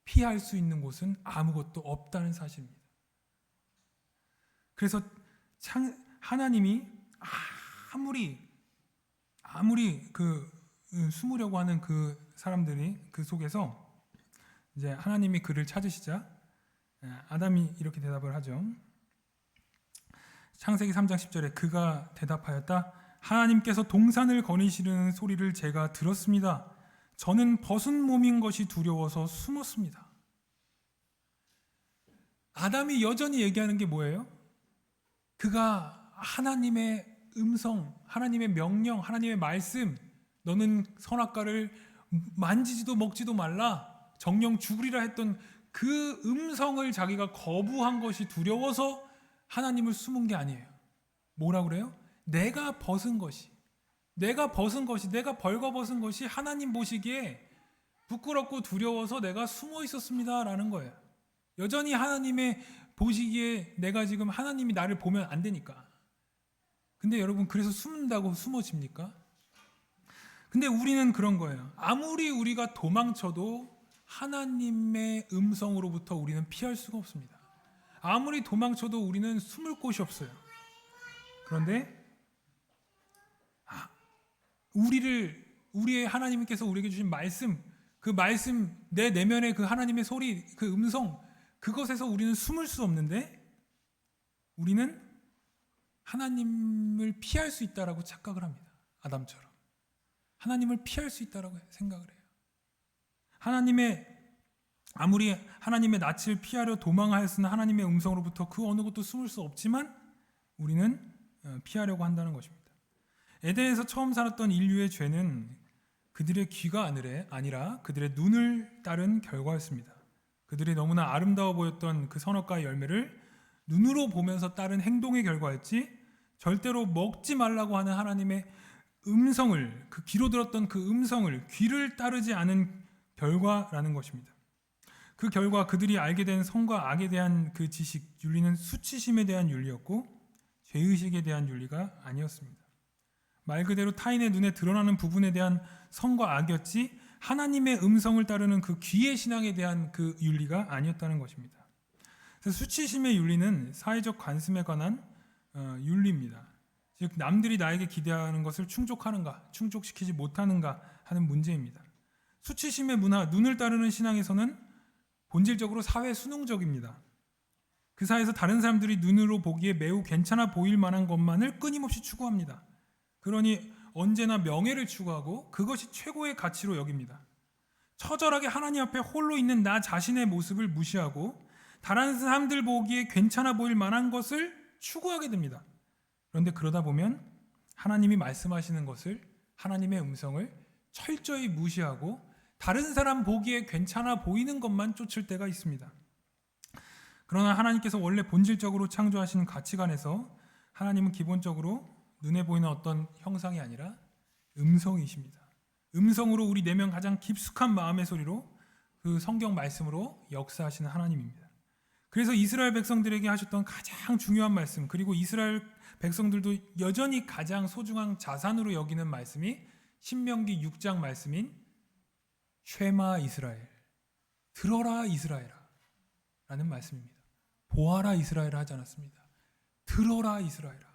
D: 피할 수 있는 곳은 아무것도 없다는 사실입니다. 그래서 하나님이 아무리 숨으려고 하는 그 사람들이 그 속에서 이제 하나님이 그를 찾으시자 아담이 이렇게 대답을 하죠. 창세기 3장 10절에 그가 대답하였다. 하나님께서 동산을 거니시는 소리를 제가 들었습니다. 저는 벗은 몸인 것이 두려워서 숨었습니다. 아담이 여전히 얘기하는 게 뭐예요? 그가 하나님의 음성, 하나님의 명령, 하나님의 말씀, 너는 선악과를 만지지도 먹지도 말라, 정령 죽으리라 했던 그 음성을 자기가 거부한 것이 두려워서 하나님을 숨은 게 아니에요. 뭐라고 그래요? 내가 벌거벗은 것이 하나님 보시기에 부끄럽고 두려워서 내가 숨어 있었습니다라는 거예요. 여전히 하나님의 보시기에 내가 지금 하나님이 나를 보면 안 되니까. 근데 여러분, 그래서 숨는다고 숨어집니까? 근데 우리는 그런 거예요. 아무리 우리가 도망쳐도 하나님의 음성으로부터 우리는 피할 수가 없습니다. 아무리 도망쳐도 우리는 숨을 곳이 없어요. 그런데 우리의 하나님께서 우리에게 주신 말씀, 그 말씀, 내 내면의 그 하나님의 소리, 그 음성, 그것에서 우리는 숨을 수 없는데 우리는 하나님을 피할 수 있다라고 착각을 합니다. 아담처럼. 하나님을 피할 수 있다라고 생각을 해요. 아무리 하나님의 낯을 피하려 도망하였으나 하나님의 음성으로부터 그 어느 곳도 숨을 수 없지만 우리는 피하려고 한다는 것입니다. 에덴에서 처음 살았던 인류의 죄는 그들의 귀가 아니라 그들의 눈을 따른 결과였습니다. 그들이 너무나 아름다워 보였던 그 선악과의 열매를 눈으로 보면서 따른 행동의 결과였지 절대로 먹지 말라고 하는 하나님의 음성을, 그 귀로 들었던 그 음성을 귀를 따르지 않은 결과라는 것입니다. 그 결과 그들이 알게 된 선과 악에 대한 그 지식, 윤리는 수치심에 대한 윤리였고 죄의식에 대한 윤리가 아니었습니다. 말 그대로 타인의 눈에 드러나는 부분에 대한 선과 악이었지 하나님의 음성을 따르는 그 귀의 신앙에 대한 그 윤리가 아니었다는 것입니다. 그래서 수치심의 윤리는 사회적 관습에 관한 윤리입니다. 즉 남들이 나에게 기대하는 것을 충족하는가, 충족시키지 못하는가 하는 문제입니다. 수치심의 문화, 눈을 따르는 신앙에서는 본질적으로 사회 순응적입니다. 그 사회에서 다른 사람들이 눈으로 보기에 매우 괜찮아 보일 만한 것만을 끊임없이 추구합니다. 그러니 언제나 명예를 추구하고 그것이 최고의 가치로 여깁니다. 처절하게 하나님 앞에 홀로 있는 나 자신의 모습을 무시하고 다른 사람들 보기에 괜찮아 보일 만한 것을 추구하게 됩니다. 그런데 그러다 보면 하나님이 말씀하시는 것을, 하나님의 음성을 철저히 무시하고 다른 사람 보기에 괜찮아 보이는 것만 쫓을 때가 있습니다. 그러나 하나님께서 원래 본질적으로 창조하시는 가치관에서 하나님은 기본적으로 눈에 보이는 어떤 형상이 아니라 음성이십니다. 음성으로 우리 내면 가장 깊숙한 마음의 소리로 그 성경 말씀으로 역사하시는 하나님입니다. 그래서 이스라엘 백성들에게 하셨던 가장 중요한 말씀, 그리고 이스라엘 백성들도 여전히 가장 소중한 자산으로 여기는 말씀이 신명기 6장 말씀인 쉐마 이스라엘, 들어라 이스라엘아 라는 말씀입니다. 보아라 이스라엘아 하지 않았습니다. 들어라 이스라엘아,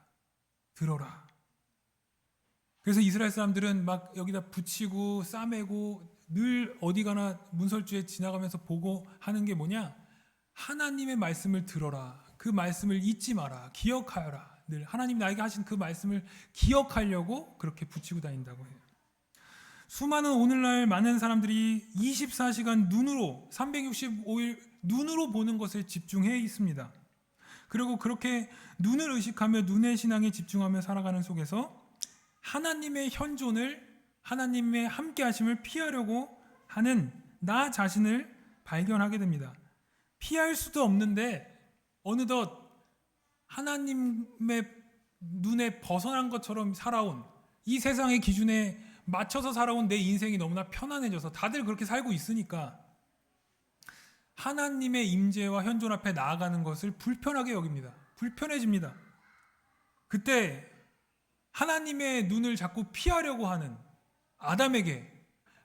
D: 들어라. 그래서 이스라엘 사람들은 막 여기다 붙이고 싸매고 늘 어디 가나 문설주에 지나가면서 보고 하는 게 뭐냐? 하나님의 말씀을 들어라. 그 말씀을 잊지 마라. 기억하여라. 늘 하나님 나에게 하신 그 말씀을 기억하려고 그렇게 붙이고 다닌다고 해요. 수많은 오늘날 많은 사람들이 24시간 눈으로 365일 눈으로 보는 것에 집중해 있습니다. 그리고 그렇게 눈을 의식하며 눈의 신앙에 집중하며 살아가는 속에서 하나님의 현존을, 하나님의 함께 하심을 피하려고 하는 나 자신을 발견하게 됩니다. 피할 수도 없는데 어느덧 하나님의 눈에 벗어난 것처럼 살아온, 이 세상의 기준에 맞춰서 살아온 내 인생이 너무나 편안해져서 다들 그렇게 살고 있으니까 하나님의 임재와 현존 앞에 나아가는 것을 불편하게 여깁니다. 불편해집니다. 그때 하나님의 눈을 자꾸 피하려고 하는 아담에게,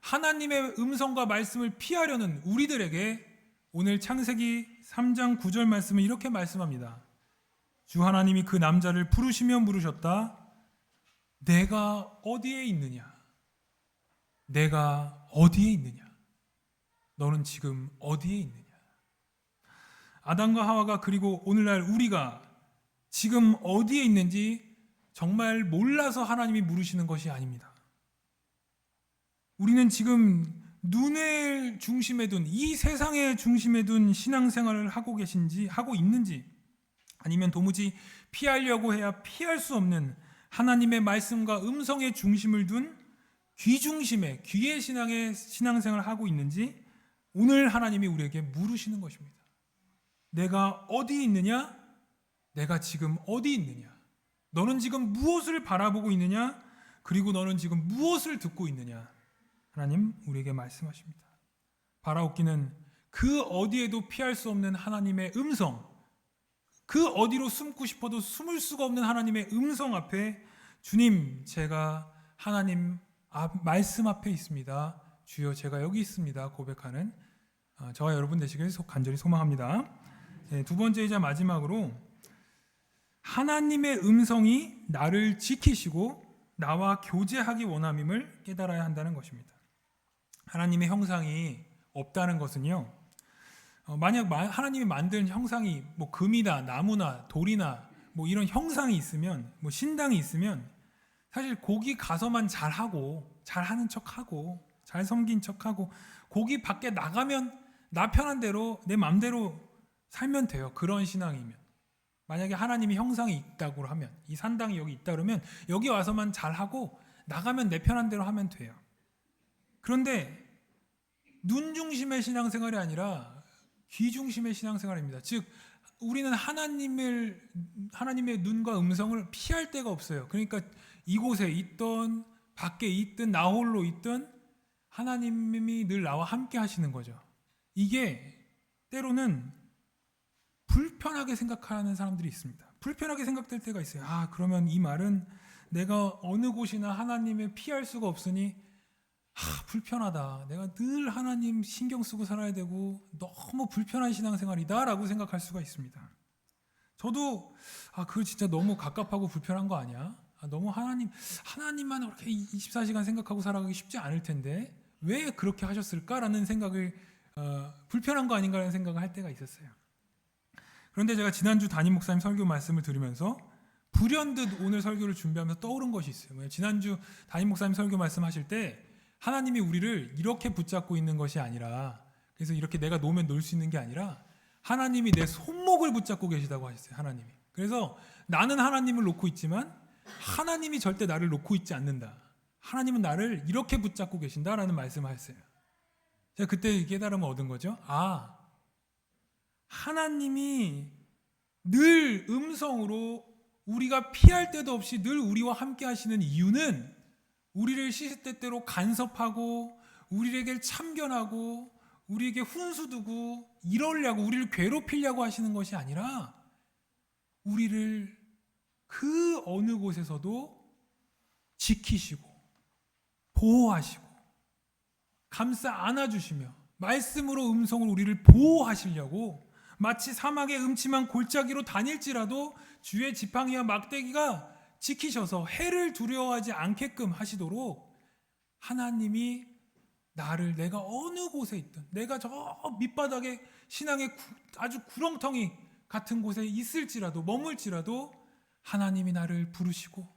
D: 하나님의 음성과 말씀을 피하려는 우리들에게 오늘 창세기 3장 9절 말씀은 이렇게 말씀합니다. 주 하나님이 그 남자를 부르시며 물으셨다. 내가 어디에 있느냐? 내가 어디에 있느냐? 너는 지금 어디에 있느냐? 아담과 하와가, 그리고 오늘날 우리가 지금 어디에 있는지 정말 몰라서 하나님이 물으시는 것이 아닙니다. 우리는 지금 눈을 중심에 둔, 이 세상의 중심에 둔 신앙생활을 하고 계신지, 하고 있는지, 아니면 도무지 피하려고 해야 피할 수 없는 하나님의 말씀과 음성의 중심을 둔 귀 중심의, 귀의 신앙생활을 하고 있는지 오늘 하나님이 우리에게 물으시는 것입니다. 내가 어디 있느냐? 내가 지금 어디 있느냐? 너는 지금 무엇을 바라보고 있느냐? 그리고 너는 지금 무엇을 듣고 있느냐? 하나님 우리에게 말씀하십니다. 바라옵기는 그 어디에도 피할 수 없는 하나님의 음성, 그 어디로 숨고 싶어도 숨을 수가 없는 하나님의 음성 앞에 주님, 제가 하나님 말씀 앞에 있습니다. 주여, 제가 여기 있습니다. 고백하는 저와 여러분 되시길 간절히 소망합니다. 두 번째이자 마지막으로 하나님의 음성이 나를 지키시고 나와 교제하기 원함임을 깨달아야 한다는 것입니다. 하나님의 형상이 없다는 것은요, 만약 하나님이 만든 형상이 뭐 금이다, 나무나 돌이나 뭐 이런 형상이 있으면, 뭐 신당이 있으면 사실 거기 가서만 잘하고, 잘하는 척하고, 잘 섬긴 척하고, 거기 밖에 나가면 나 편한 대로 내 마음대로 살면 돼요. 그런 신앙이면. 만약에 하나님이 형상이 있다고 하면, 이 산당이 여기 있다 그러면 여기 와서만 잘하고 나가면 내 편한 대로 하면 돼요. 그런데 눈 중심의 신앙생활이 아니라 귀 중심의 신앙생활입니다. 즉 우리는 하나님의 눈과 음성을 피할 데가 없어요. 그러니까 이곳에 있던 밖에 있든 나 홀로 있든 하나님이 늘 나와 함께 하시는 거죠. 이게 때로는 불편하게 생각하는 사람들이 있습니다. 불편하게 생각될 때가 있어요. 그러면 이 말은 내가 어느 곳이나 하나님을 피할 수가 없으니 불편하다. 내가 늘 하나님 신경 쓰고 살아야 되고 너무 불편한 신앙생활이다 라고 생각할 수가 있습니다. 저도 그거 진짜 너무 갑갑하고 불편한 거 아니야? 너무 하나님만 그렇게 24시간 생각하고 살아가기 쉽지 않을 텐데 왜 그렇게 하셨을까라는 생각을 불편한 거 아닌가라는 생각을 할 때가 있었어요. 그런데 제가 지난주 담임 목사님 설교 말씀을 들으면서 불현듯 오늘 설교를 준비하면서 떠오른 것이 있어요. 지난주 담임 목사님 설교 말씀하실 때 하나님이 우리를 이렇게 붙잡고 있는 것이 아니라, 그래서 이렇게 내가 놓으면 놓을 수 있는 게 아니라 하나님이 내 손목을 붙잡고 계시다고 하셨어요. 하나님이. 그래서 나는 하나님을 놓고 있지만 하나님이 절대 나를 놓고 있지 않는다. 하나님은 나를 이렇게 붙잡고 계신다라는 말씀을 하셨어요. 제가 그때 깨달음을 얻은 거죠. 하나님이 늘 음성으로 우리가 피할 때도 없이 늘 우리와 함께 하시는 이유는 우리를 시시때때로 간섭하고 우리에게 참견하고 우리에게 훈수 두고 이러려고 우리를 괴롭히려고 하시는 것이 아니라 우리를 그 어느 곳에서도 지키시고 보호하시고 감싸 안아주시며 말씀으로 음성으로 우리를 보호하시려고 마치 사막의 음침한 골짜기로 다닐지라도 주의 지팡이와 막대기가 지키셔서 해를 두려워하지 않게끔 하시도록 하나님이 나를 내가 어느 곳에 있든 내가 저 밑바닥에 신앙의 아주 구렁텅이 같은 곳에 있을지라도 머물지라도 하나님이 나를 부르시고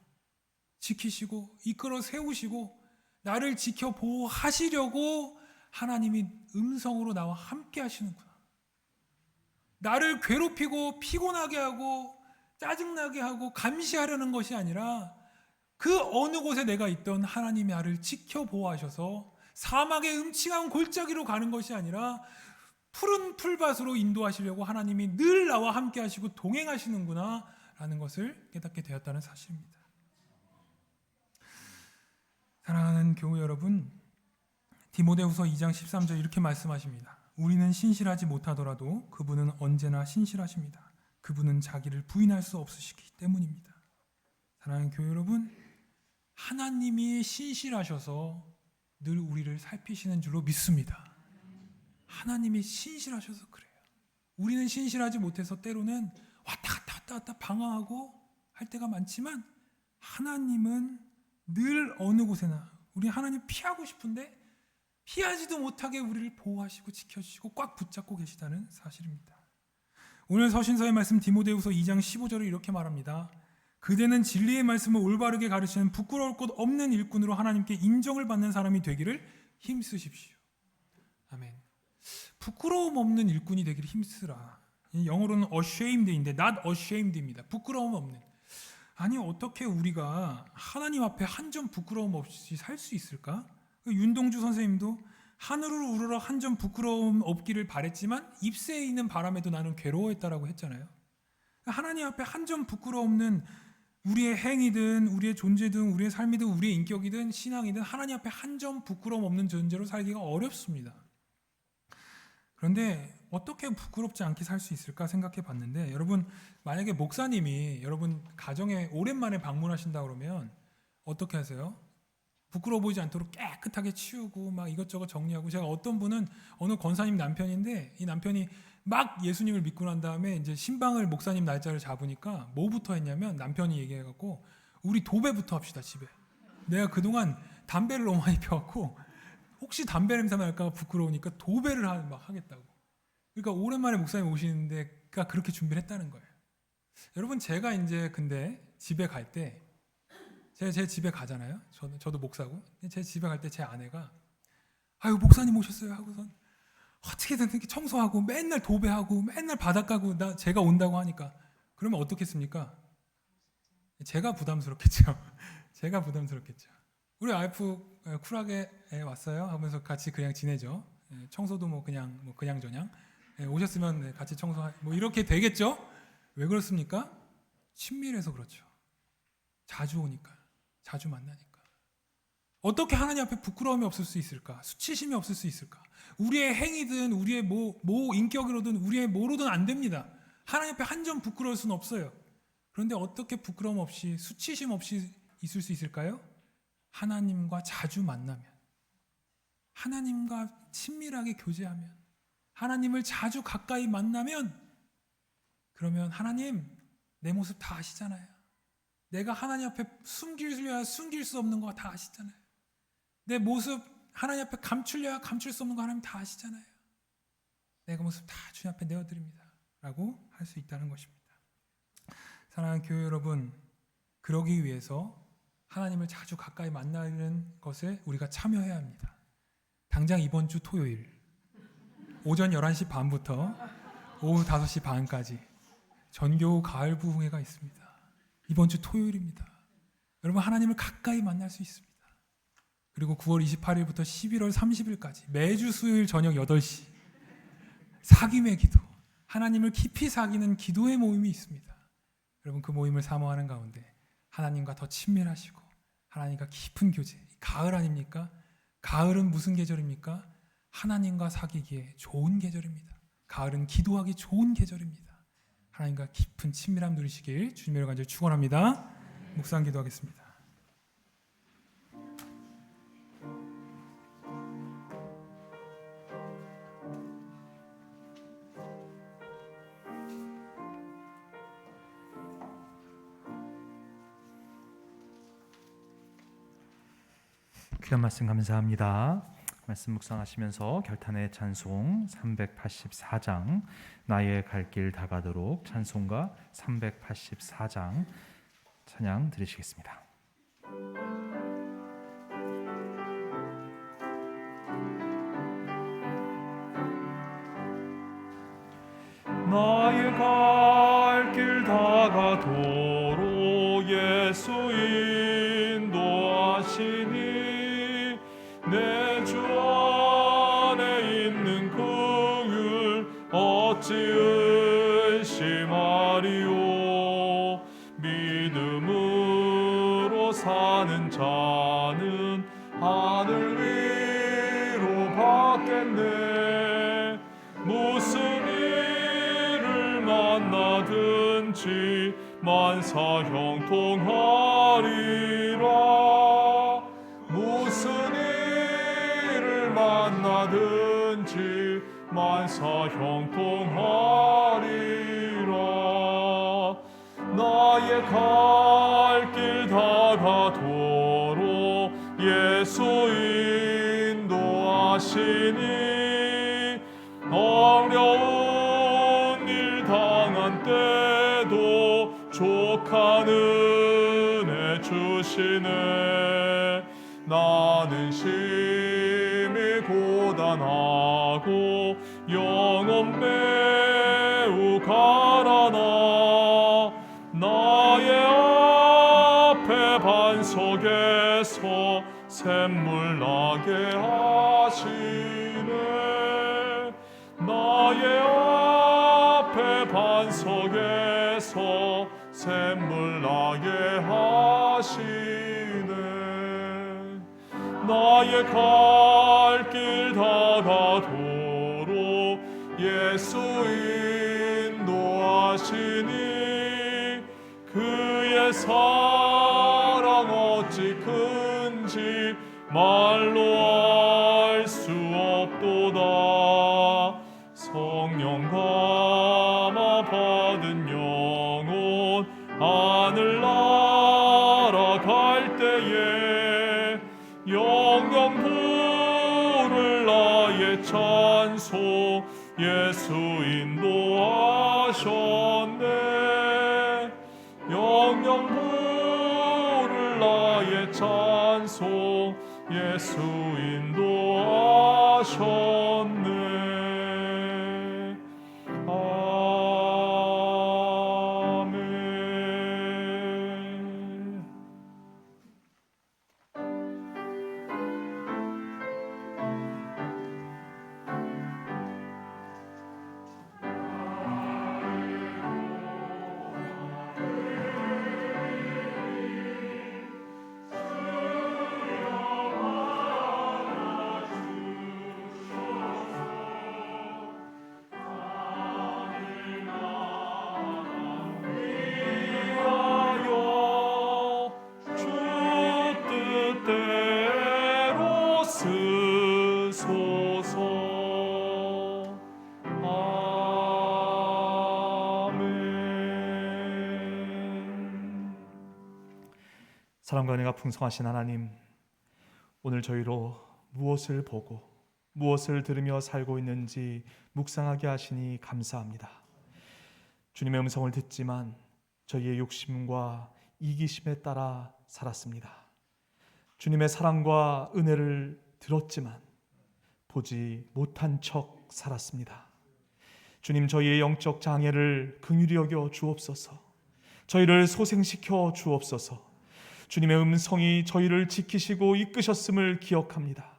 D: 지키시고 이끌어 세우시고 나를 지켜 보호하시려고 하나님이 음성으로 나와 함께 하시는구나. 나를 괴롭히고 피곤하게 하고 짜증나게 하고 감시하려는 것이 아니라 그 어느 곳에 내가 있던 하나님이 나를 지켜 보호하셔서 사막의 음침한 골짜기로 가는 것이 아니라 푸른 풀밭으로 인도하시려고 하나님이 늘 나와 함께 하시고 동행하시는구나 라는 것을 깨닫게 되었다는 사실입니다. 사랑하는 교우 여러분, 디모데후서 2장 13절 이렇게 말씀하십니다. 우리는 신실하지 못하더라도 그분은 언제나 신실하십니다. 그분은 자기를 부인할 수 없으시기 때문입니다. 사랑하는 교우 여러분, 하나님이 신실하셔서 늘 우리를 살피시는 줄로 믿습니다. 하나님이 신실하셔서 그래요. 우리는 신실하지 못해서 때로는 왔다 갔다 방황하고 할 때가 많지만 하나님은 늘 어느 곳에나 우리 하나님 피하고 싶은데 피하지도 못하게 우리를 보호하시고 지켜주시고 꽉 붙잡고 계시다는 사실입니다. 오늘 서신서의 말씀 디모데후서 2장 15절을 이렇게 말합니다. 그대는 진리의 말씀을 올바르게 가르치는 부끄러울 것 없는 일꾼으로 하나님께 인정을 받는 사람이 되기를 힘쓰십시오. 아멘. 부끄러움 없는 일꾼이 되기를 힘쓰라. 영어로는 ashamed인데 not ashamed입니다. 부끄러움 없는. 아니 어떻게 우리가 하나님 앞에 한 점 부끄러움 없이 살 수 있을까? 윤동주 선생님도 하늘을 우러러 한 점 부끄러움 없기를 바랬지만 입새에 있는 바람에도 나는 괴로워했다라고 했잖아요. 하나님 앞에 한 점 부끄러움 없는 우리의 행위든 우리의 존재든 우리의 삶이든 우리의 인격이든 신앙이든 하나님 앞에 한 점 부끄러움 없는 존재로 살기가 어렵습니다. 그런데 어떻게 부끄럽지 않게 살 수 있을까 생각해 봤는데 여러분 만약에 목사님이 여러분 가정에 오랜만에 방문하신다 그러면 어떻게 하세요? 부끄러워 보이지 않도록 깨끗하게 치우고 막 이것저것 정리하고 제가 어떤 분은 어느 권사님 남편인데 이 남편이 막 예수님을 믿고 난 다음에 이제 신방을 목사님 날짜를 잡으니까 뭐부터 했냐면 남편이 얘기해갖고 우리 도배부터 합시다 집에. 내가 그동안 담배를 너무 많이 펴갖고 혹시 담배 냄새 날까 부끄러우니까 도배를 막 하겠다고. 그러니까 오랜만에 목사님 오시는데가 그렇게 준비를 했다는 거예요. 여러분 제가 이제 근데 집에 갈 때 제 집에 가잖아요. 저도 목사고 제 집에 갈 때 제 아내가 아유 목사님 오셨어요 하고선 어떻게든 이렇게 청소하고 맨날 도배하고 맨날 바닥 까고 제가 온다고 하니까 그러면 어떻겠습니까? 제가 부담스럽겠죠. 제가 부담스럽겠죠. 우리 와이프 쿨하게 왔어요 하면서 같이 그냥 지내죠. 청소도 뭐 그냥저냥 오셨으면 같이 청소 뭐 이렇게 되겠죠. 왜 그렇습니까? 친밀해서 그렇죠. 자주 오니까, 자주 만나니까. 어떻게 하나님 앞에 부끄러움이 없을 수 있을까? 수치심이 없을 수 있을까? 우리의 행위든 우리의 뭐 인격으로든 우리의 뭐로든 안 됩니다. 하나님 앞에 한 점 부끄러울 수는 없어요. 그런데 어떻게 부끄러움 없이 수치심 없이 있을 수 있을까요? 하나님과 자주 만나면, 하나님과 친밀하게 교제하면, 하나님을 자주 가까이 만나면, 그러면 하나님 내 모습 다 아시잖아요. 내가 하나님 앞에 숨기려야 숨길 수 없는 거 다 아시잖아요. 내 모습 하나님 앞에 감추려야 감출 수 없는 거 하나님 다 아시잖아요. 내가 모습 다 주님 앞에 내어드립니다 라고 할 수 있다는 것입니다. 사랑하는 교회 여러분, 그러기 위해서 하나님을 자주 가까이 만나는 것에 우리가 참여해야 합니다. 당장 이번 주 토요일 오전 11시 반부터 오후 5시 반까지 전교 가을 부흥회가 있습니다. 이번 주 토요일입니다. 여러분 하나님을 가까이 만날 수 있습니다. 그리고 9월 28일부터 11월 30일까지 매주 수요일 저녁 8시 사귐의 기도, 하나님을 깊이 사귀는 기도의 모임이 있습니다. 여러분, 그 모임을 사모하는 가운데 하나님과 더 친밀하시고 하나님과 깊은 교제, 가을 아닙니까? 가을은 무슨 계절입니까? 하나님과 사귀기에 좋은 계절입니다. 가을은 기도하기 좋은 계절입니다. 하나님과 깊은 친밀함 누리시길 주님의 간절히 축원합니다. 묵상 기도하겠습니다.
A: 귀한 말씀 감사합니다. 말씀 묵상하시면서 결탄의 찬송 384장 나의 갈 길 다가도록 찬송가 384장 찬양 드리시겠습니다. 나의 갈 길 다가도록 예수 인도하시니 내 주 안에 있는 긍휼 어찌 의심하리요. 믿음으로 사는 자는 하늘 위로 받겠네. 무슨 일을 만나든지 만사 형통하리라. 무슨 일을 만나든지 만사 형통하리라. 나의 갈 길 다가도록 예수 인도하시니 어려운 일 당한 때도 족한 은혜 주시네. 나는 심히 고단하고 영혼 매우 가라나 나의 앞에 반석에서 샘물 나게 하시네. 나의 앞에 반석에서 샘물 나게 하시네. 나의 갈 길 다가도록 예수 인도하시니 그의 사랑 어찌 큰지 말로 알 수 없도다. 성령 감화 받은 영혼 하늘나라 갈 때에 영영 부를 나의 찬송 예수 인도하셨네. 영영 부를 나의 찬송 예수 인도하셨네. 사랑과 은혜가 풍성하신 하나님, 오늘 저희로 무엇을 보고 무엇을 들으며 살고 있는지 묵상하게 하시니 감사합니다. 주님의 음성을 듣지만 저희의 욕심과 이기심에 따라 살았습니다. 주님의 사랑과 은혜를 들었지만 보지 못한 척 살았습니다. 주님, 저희의 영적 장애를 긍휼히 여겨 주옵소서. 저희를 소생시켜 주옵소서. 주님의 음성이 저희를 지키시고 이끄셨음을 기억합니다.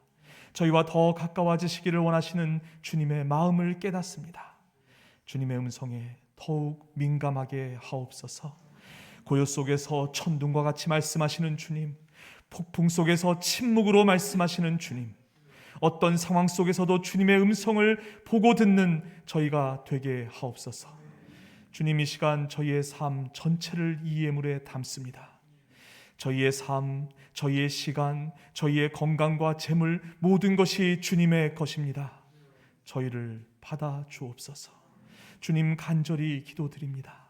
A: 저희와 더 가까워지시기를 원하시는 주님의 마음을 깨닫습니다. 주님의 음성에 더욱 민감하게 하옵소서. 고요 속에서 천둥과 같이 말씀하시는 주님, 폭풍 속에서 침묵으로 말씀하시는 주님, 어떤 상황 속에서도 주님의 음성을 보고 듣는 저희가 되게 하옵소서. 주님, 이 시간 저희의 삶 전체를 이 예물에 담습니다. 저희의 삶, 저희의 시간, 저희의 건강과 재물 모든 것이 주님의 것입니다. 저희를 받아 주옵소서. 주님, 간절히 기도드립니다.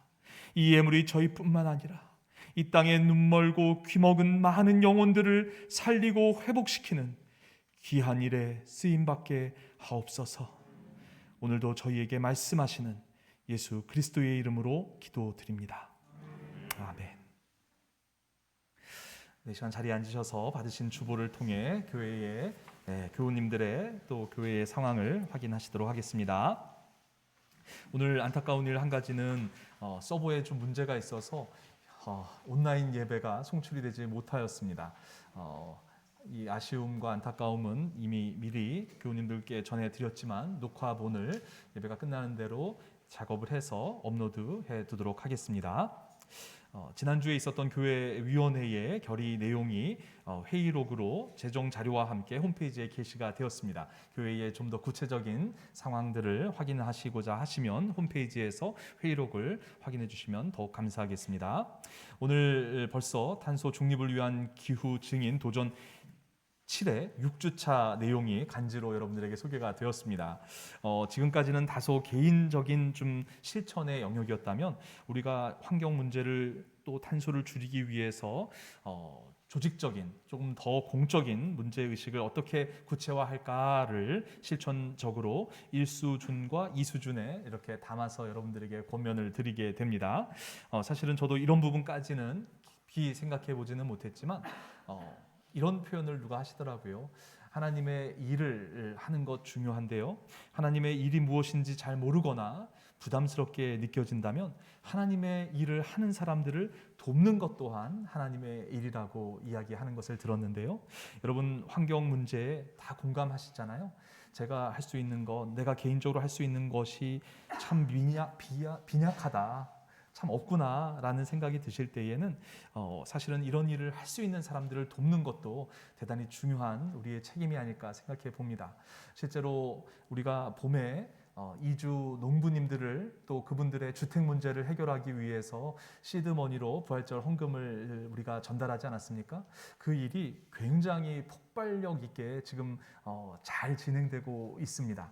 A: 이 예물이 저희뿐만 아니라 이 땅에 눈멀고 귀먹은 많은 영혼들을 살리고 회복시키는 귀한 일에 쓰임받게 하옵소서. 오늘도 저희에게 말씀하시는 예수 그리스도의 이름으로 기도드립니다. 아멘. 네, 시간 자리에 앉으셔서 받으신 주보를 통해 교회의 교우님들의 또 교회의 상황을 확인하시도록 하겠습니다. 오늘 안타까운 일 한 가지는 서버에 좀 문제가 있어서 온라인 예배가 송출이 되지 못하였습니다. 이 아쉬움과 안타까움은 이미 미리 교우님들께 전해드렸지만 녹화본을 예배가 끝나는 대로 작업을 해서 업로드해 두도록 하겠습니다. 지난주에 있었던 교회 위원회의 결의 내용이 회의록으로 재정 자료와 함께 홈페이지에 게시가 되었습니다. 교회의 좀 더 구체적인 상황들을 확인하시고자 하시면 홈페이지에서 회의록을 확인해 주시면 더욱 감사하겠습니다. 오늘 벌써 탄소 중립을 위한 기후 증인 도전 7회 6주차 내용이 간지로 여러분들에게 소개가 되었습니다. 지금까지는 다소 개인적인 좀 실천의 영역이었다면 우리가 환경 문제를 또 탄소를 줄이기 위해서 조직적인 조금 더 공적인 문제의식을 어떻게 구체화할까를 실천적으로 1수준과 2수준에 이렇게 담아서 여러분들에게 권면을 드리게 됩니다. 사실은 저도 이런 부분까지는 깊이 생각해 보지는 못했지만 이런 표현을 누가 하시더라고요. 하나님의 일을 하는 것 중요한데요, 하나님의 일이 무엇인지 잘 모르거나 부담스럽게 느껴진다면 하나님의 일을 하는 사람들을 돕는 것 또한 하나님의 일이라고 이야기하는 것을 들었는데요. 여러분, 환경 문제에 다 공감하시잖아요. 제가 할 수 있는 것, 내가 개인적으로 할 수 있는 것이 참 빈약하다, 참 없구나라는 생각이 드실 때에는 사실은 이런 일을 할 수 있는 사람들을 돕는 것도 대단히 중요한 우리의 책임이 아닐까 생각해 봅니다. 실제로 우리가 봄에 이주 농부님들을 또 그분들의 주택 문제를 해결하기 위해서 시드머니로 부활절 헌금을 우리가 전달하지 않았습니까? 그 일이 굉장히 폭발력 있게 지금 잘 진행되고 있습니다.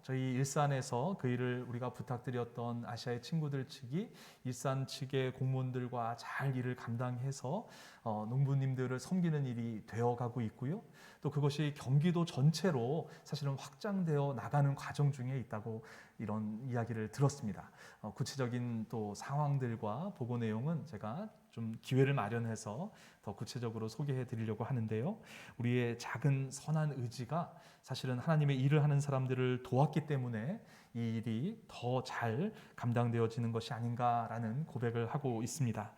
A: 저희 일산에서 그 일을 우리가 부탁드렸던 아시아의 친구들 측이 일산 측의 공무원들과 잘 일을 감당해서 농부님들을 섬기는 일이 되어가고 있고요. 또 그것이 경기도 전체로 사실은 확장되어 나가는 과정 중에 있다고 이런 이야기를 들었습니다. 구체적인 또 상황들과 보고 내용은 제가 좀 기회를 마련해서 더 구체적으로 소개해 드리려고 하는데요. 우리의 작은 선한 의지가 사실은 하나님의 일을 하는 사람들을 도왔기 때문에 이 일이 더 잘 감당되어지는 것이 아닌가라는 고백을 하고 있습니다.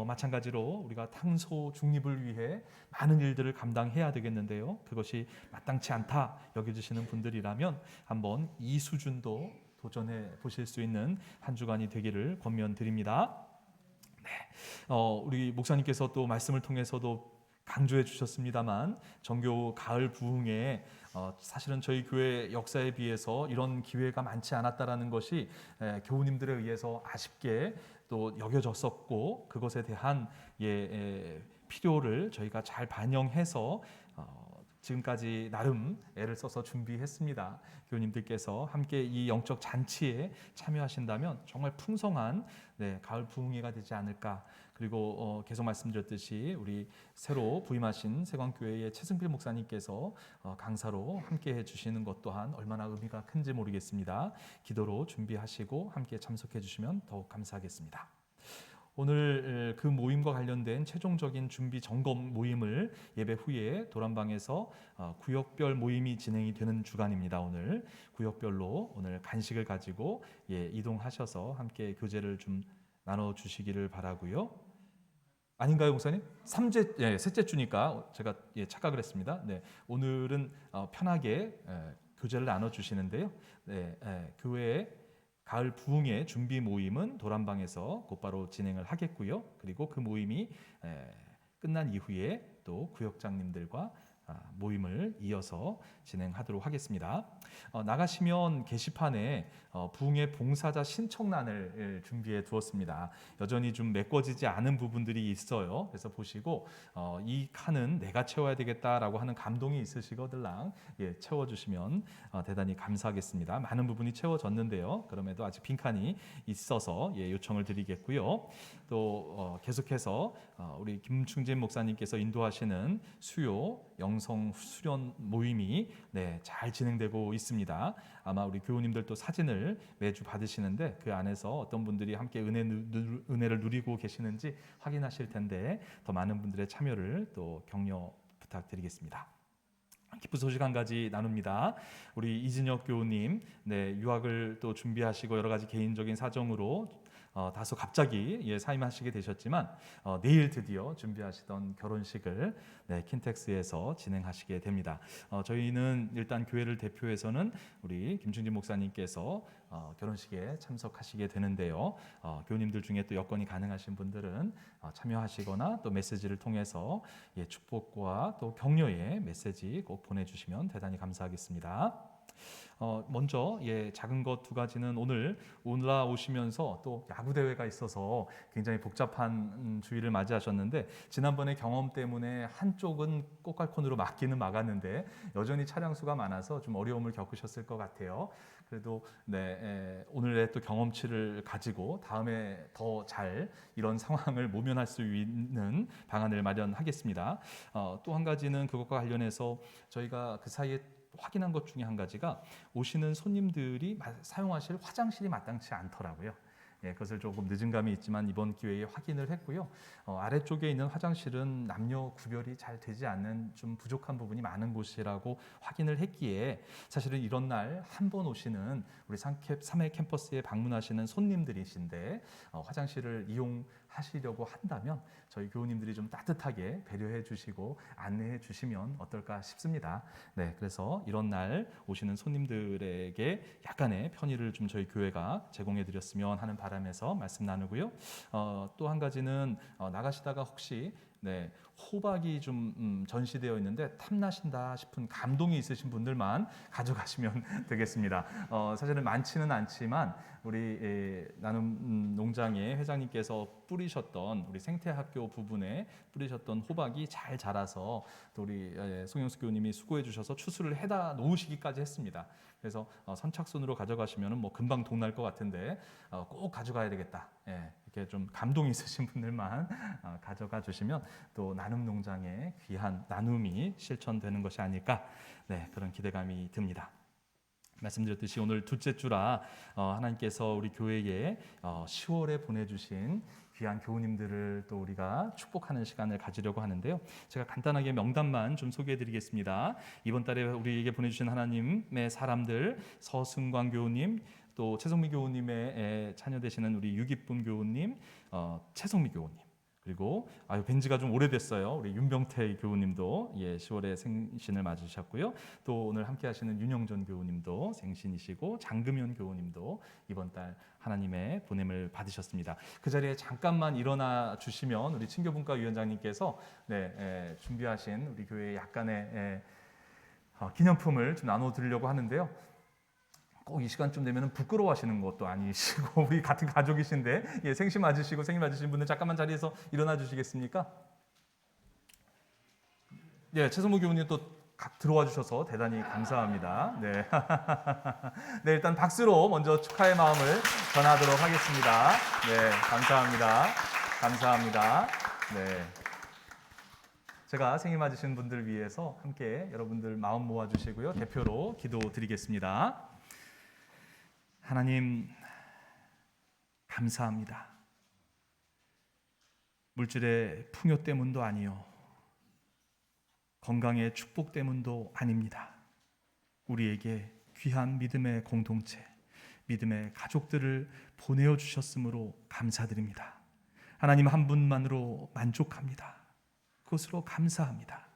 A: 마찬가지로 우리가 탄소 중립을 위해 많은 일들을 감당해야 되겠는데요, 그것이 마땅치 않다 여겨지시는 분들이라면 한번 이 수준도 도전해 보실 수 있는 한 주간이 되기를 권면드립니다. 우리 목사님께서 또 말씀을 통해서도 강조해 주셨습니다만 정교 가을 부흥에 사실은 저희 교회 역사에 비해서 이런 기회가 많지 않았다라는 것이 교우님들에 의해서 아쉽게 또 여겨졌었고, 그것에 대한 필요를 저희가 잘 반영해서 지금까지 나름 애를 써서 준비했습니다. 교우님들께서 함께 이 영적 잔치에 참여하신다면 정말 풍성한 가을 부흥회가 되지 않을까. 그리고 계속 말씀드렸듯이 우리 새로 부임하신 세광교회의 최승필 목사님께서 강사로 함께해 주시는 것 또한 얼마나 의미가 큰지 모르겠습니다. 기도로 준비하시고 함께 참석해 주시면 더욱 감사하겠습니다. 오늘 그 모임과 관련된 최종적인 준비 점검 모임을 예배 후에 도란방에서 구역별 모임이 진행이 되는 주간입니다. 오늘 구역별로 오늘 간식을 가지고 이동하셔서 함께 교제를 좀 나눠주시기를 바라고요. 아닌가요, 목사님? 셋째 주니까 제가 착각을 했습니다. 네, 오늘은 편하게 교제를 나눠 주시는데요. 네, 교회 가을 부흥의 준비 모임은 도란방에서 곧바로 진행을 하겠고요. 그리고 그 모임이 끝난 이후에 또 구역장님들과 모임을 이어서 진행하도록 하겠습니다. 나가시면 게시판에 부흥의 봉사자 신청란을 준비해 두었습니다. 여전히 좀 메꿔지지 않은 부분들이 있어요. 그래서 보시고 이 칸은 내가 채워야 되겠다라고 하는 감동이 있으시거들랑 채워주시면 대단히 감사하겠습니다. 많은 부분이 채워졌는데요. 그럼에도 아직 빈칸이 있어서 요청을 드리겠고요. 또 계속해서 우리 김충진 목사님께서 인도하시는 수요 영성 수련 모임이 잘 진행되고 있습니다. 아마 우리 교우님들도 사진을 매주 받으시는데 그 안에서 어떤 분들이 함께 은혜를 누리고 계시는지 확인하실 텐데 더 많은 분들의 참여를 또 격려 부탁드리겠습니다. 기쁜 소식 한 가지 나눕니다. 우리 이진혁 교우님, 유학을 또 준비하시고 여러 가지 개인적인 사정으로 다소 갑자기 사임하시게 되셨지만 내일 드디어 준비하시던 결혼식을 킨텍스에서 진행하시게 됩니다. 저희는 일단 교회를 대표해서는 우리 김충진 목사님께서 결혼식에 참석하시게 되는데요. 교우님들 중에 또 여건이 가능하신 분들은 참여하시거나 또 메시지를 통해서 축복과 또 격려의 메시지 꼭 보내주시면 대단히 감사하겠습니다. 먼저 작은 것 두 가지는 오늘 올라오시면서 또 야구 대회가 있어서 굉장히 복잡한 주일을 맞이하셨는데 지난번에 경험 때문에 한쪽은 꽃갈콘으로 막기는 막았는데 여전히 차량 수가 많아서 좀 어려움을 겪으셨을 것 같아요. 그래도 오늘의 또 경험치를 가지고 다음에 더 잘 이런 상황을 모면할 수 있는 방안을 마련하겠습니다. 또 한 가지는 그것과 관련해서 저희가 그 사이에 확인한 것 중에 한 가지가 오시는 손님들이 사용하실 화장실이 마땅치 않더라고요. 그것을 조금 늦은 감이 있지만 이번 기회에 확인을 했고요. 아래쪽에 있는 화장실은 남녀 구별이 잘 되지 않는 좀 부족한 부분이 많은 곳이라고 확인을 했기에 사실은 이런 날 한 번 오시는 우리 3회 캠퍼스에 방문하시는 손님들이신데 화장실을 이용하시려고 한다면 저희 교우님들이 좀 따뜻하게 배려해 주시고 안내해 주시면 어떨까 싶습니다. 그래서 이런 날 오시는 손님들에게 약간의 편의를 좀 저희 교회가 제공해 드렸으면 하는 바람에서 말씀 나누고요. 또 한 가지는 나가시다가 혹시 호박이 좀 전시되어 있는데 탐나신다 싶은 감동이 있으신 분들만 가져가시면 되겠습니다. 사실은 많지는 않지만 우리 나눔 농장의 회장님께서 뿌리셨던 우리 생태학교 부분에 뿌리셨던 호박이 잘 자라서 또 우리 송영수 교우님이 수고해 주셔서 추수를 해다 놓으시기까지 했습니다. 그래서 선착순으로 가져가시면 뭐 금방 돈 날 것 같은데 꼭 가져가야 되겠다. 이렇게 좀 감동이 있으신 분들만 가져가 주시면 또 나눔 농장의 귀한 나눔이 실천되는 것이 아닐까 그런 기대감이 듭니다. 말씀드렸듯이 오늘 둘째 주라 하나님께서 우리 교회에 10월에 보내주신 귀한 교우님들을 또 우리가 축복하는 시간을 가지려고 하는데요. 제가 간단하게 명단만 좀 소개해드리겠습니다. 이번 달에 우리에게 보내주신 하나님의 사람들 서승광 교우님, 또 최성미 교우님의 자녀 되시는 우리 유기쁨 교우님, 최성미 교우님, 그리고 뵌지가 좀 오래됐어요. 우리 윤병태 교우님도 10월에 생신을 맞으셨고요. 또 오늘 함께하시는 윤영전 교우님도 생신이시고 장금현 교우님도 이번 달 하나님의 보냄을 받으셨습니다. 그 자리에 잠깐만 일어나 주시면 우리 친교분과 위원장님께서 준비하신 우리 교회의 약간의 기념품을 좀 나눠드리려고 하는데요. 꼭 이 시간쯤 되면 부끄러워하시는 것도 아니시고 우리 같은 가족이신데 생신 맞으시고 생일 맞으신 분들 잠깐만 자리에서 일어나 주시겠습니까? 최성무 교우님 또 들어와 주셔서 대단히 감사합니다. 일단 박수로 먼저 축하의 마음을 전하도록 하겠습니다. 감사합니다. 제가 생일 맞으신 분들 위해서 함께 여러분들 마음 모아 주시고요. 대표로 기도드리겠습니다. 하나님 감사합니다. 물질의 풍요 때문도 아니요 건강의 축복 때문도 아닙니다. 우리에게 귀한 믿음의 공동체, 믿음의 가족들을 보내어 주셨으므로 감사드립니다. 하나님 한 분만으로 만족합니다. 그것으로 감사합니다.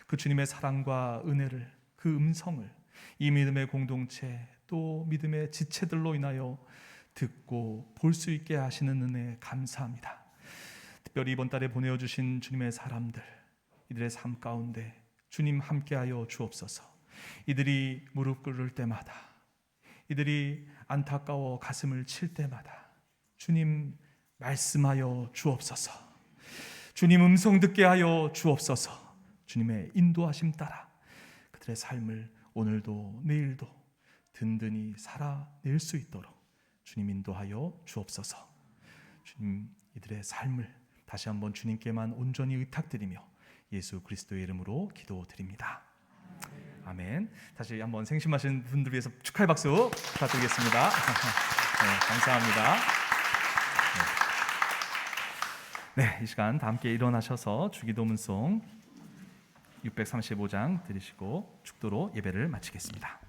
A: 그 주님의 사랑과 은혜를, 그 음성을 이 믿음의 공동체 또 믿음의 지체들로 인하여 듣고 볼 수 있게 하시는 은혜 감사합니다. 특별히 이번 달에 보내어주신 주님의 사람들, 이들의 삶 가운데 주님 함께하여 주옵소서. 이들이 무릎 꿇을 때마다, 이들이 안타까워 가슴을 칠 때마다 주님 말씀하여 주옵소서. 주님 음성 듣게 하여 주옵소서. 주님의 인도하심 따라 그들의 삶을 오늘도 내일도 든든히 살아낼 수 있도록 주님 인도하여 주옵소서. 주님 이들의 삶을 다시 한번 주님께만 온전히 의탁드리며 예수 그리스도의 이름으로 기도드립니다. 아멘. 다시 한번 생심하신 분들 위해서 축하의 박수 부탁드리겠습니다. 네, 감사합니다. 네, 이 시간 다 함께 일어나셔서 주기도문송 635장 들으시고 축도로 예배를 마치겠습니다.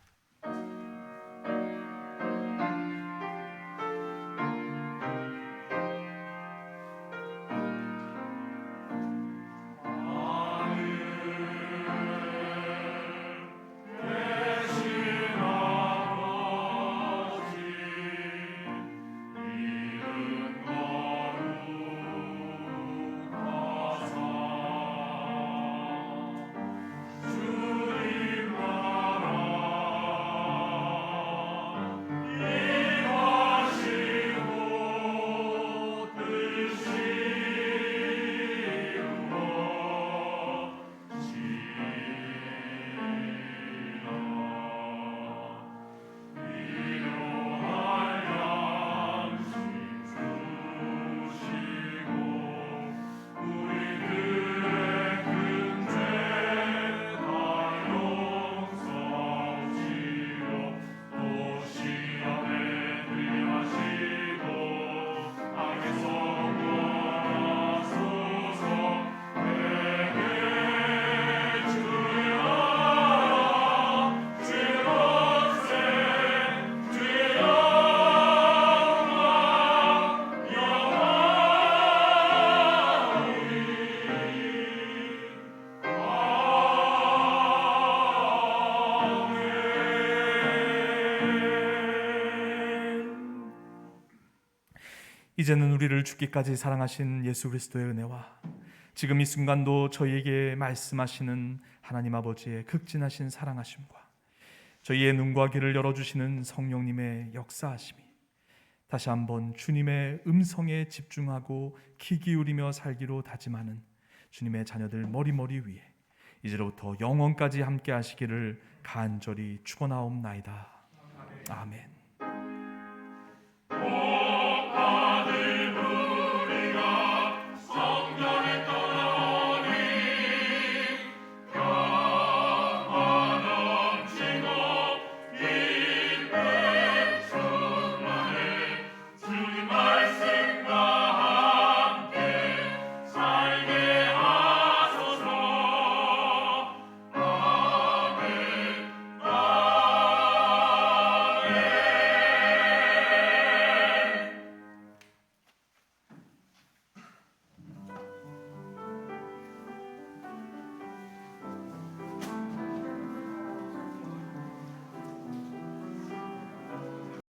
A: 이제는 우리를 죽기까지 사랑하신 예수 그리스도의 은혜와 지금 이 순간도 저희에게 말씀하시는 하나님 아버지의 극진하신 사랑하심과 저희의 눈과 귀를 열어주시는 성령님의 역사하심이 다시 한번 주님의 음성에 집중하고 귀 기울이며 살기로 다짐하는 주님의 자녀들 머리머리 위에 이제로부터 영원까지 함께 하시기를 간절히 축원하옵나이다. 아멘.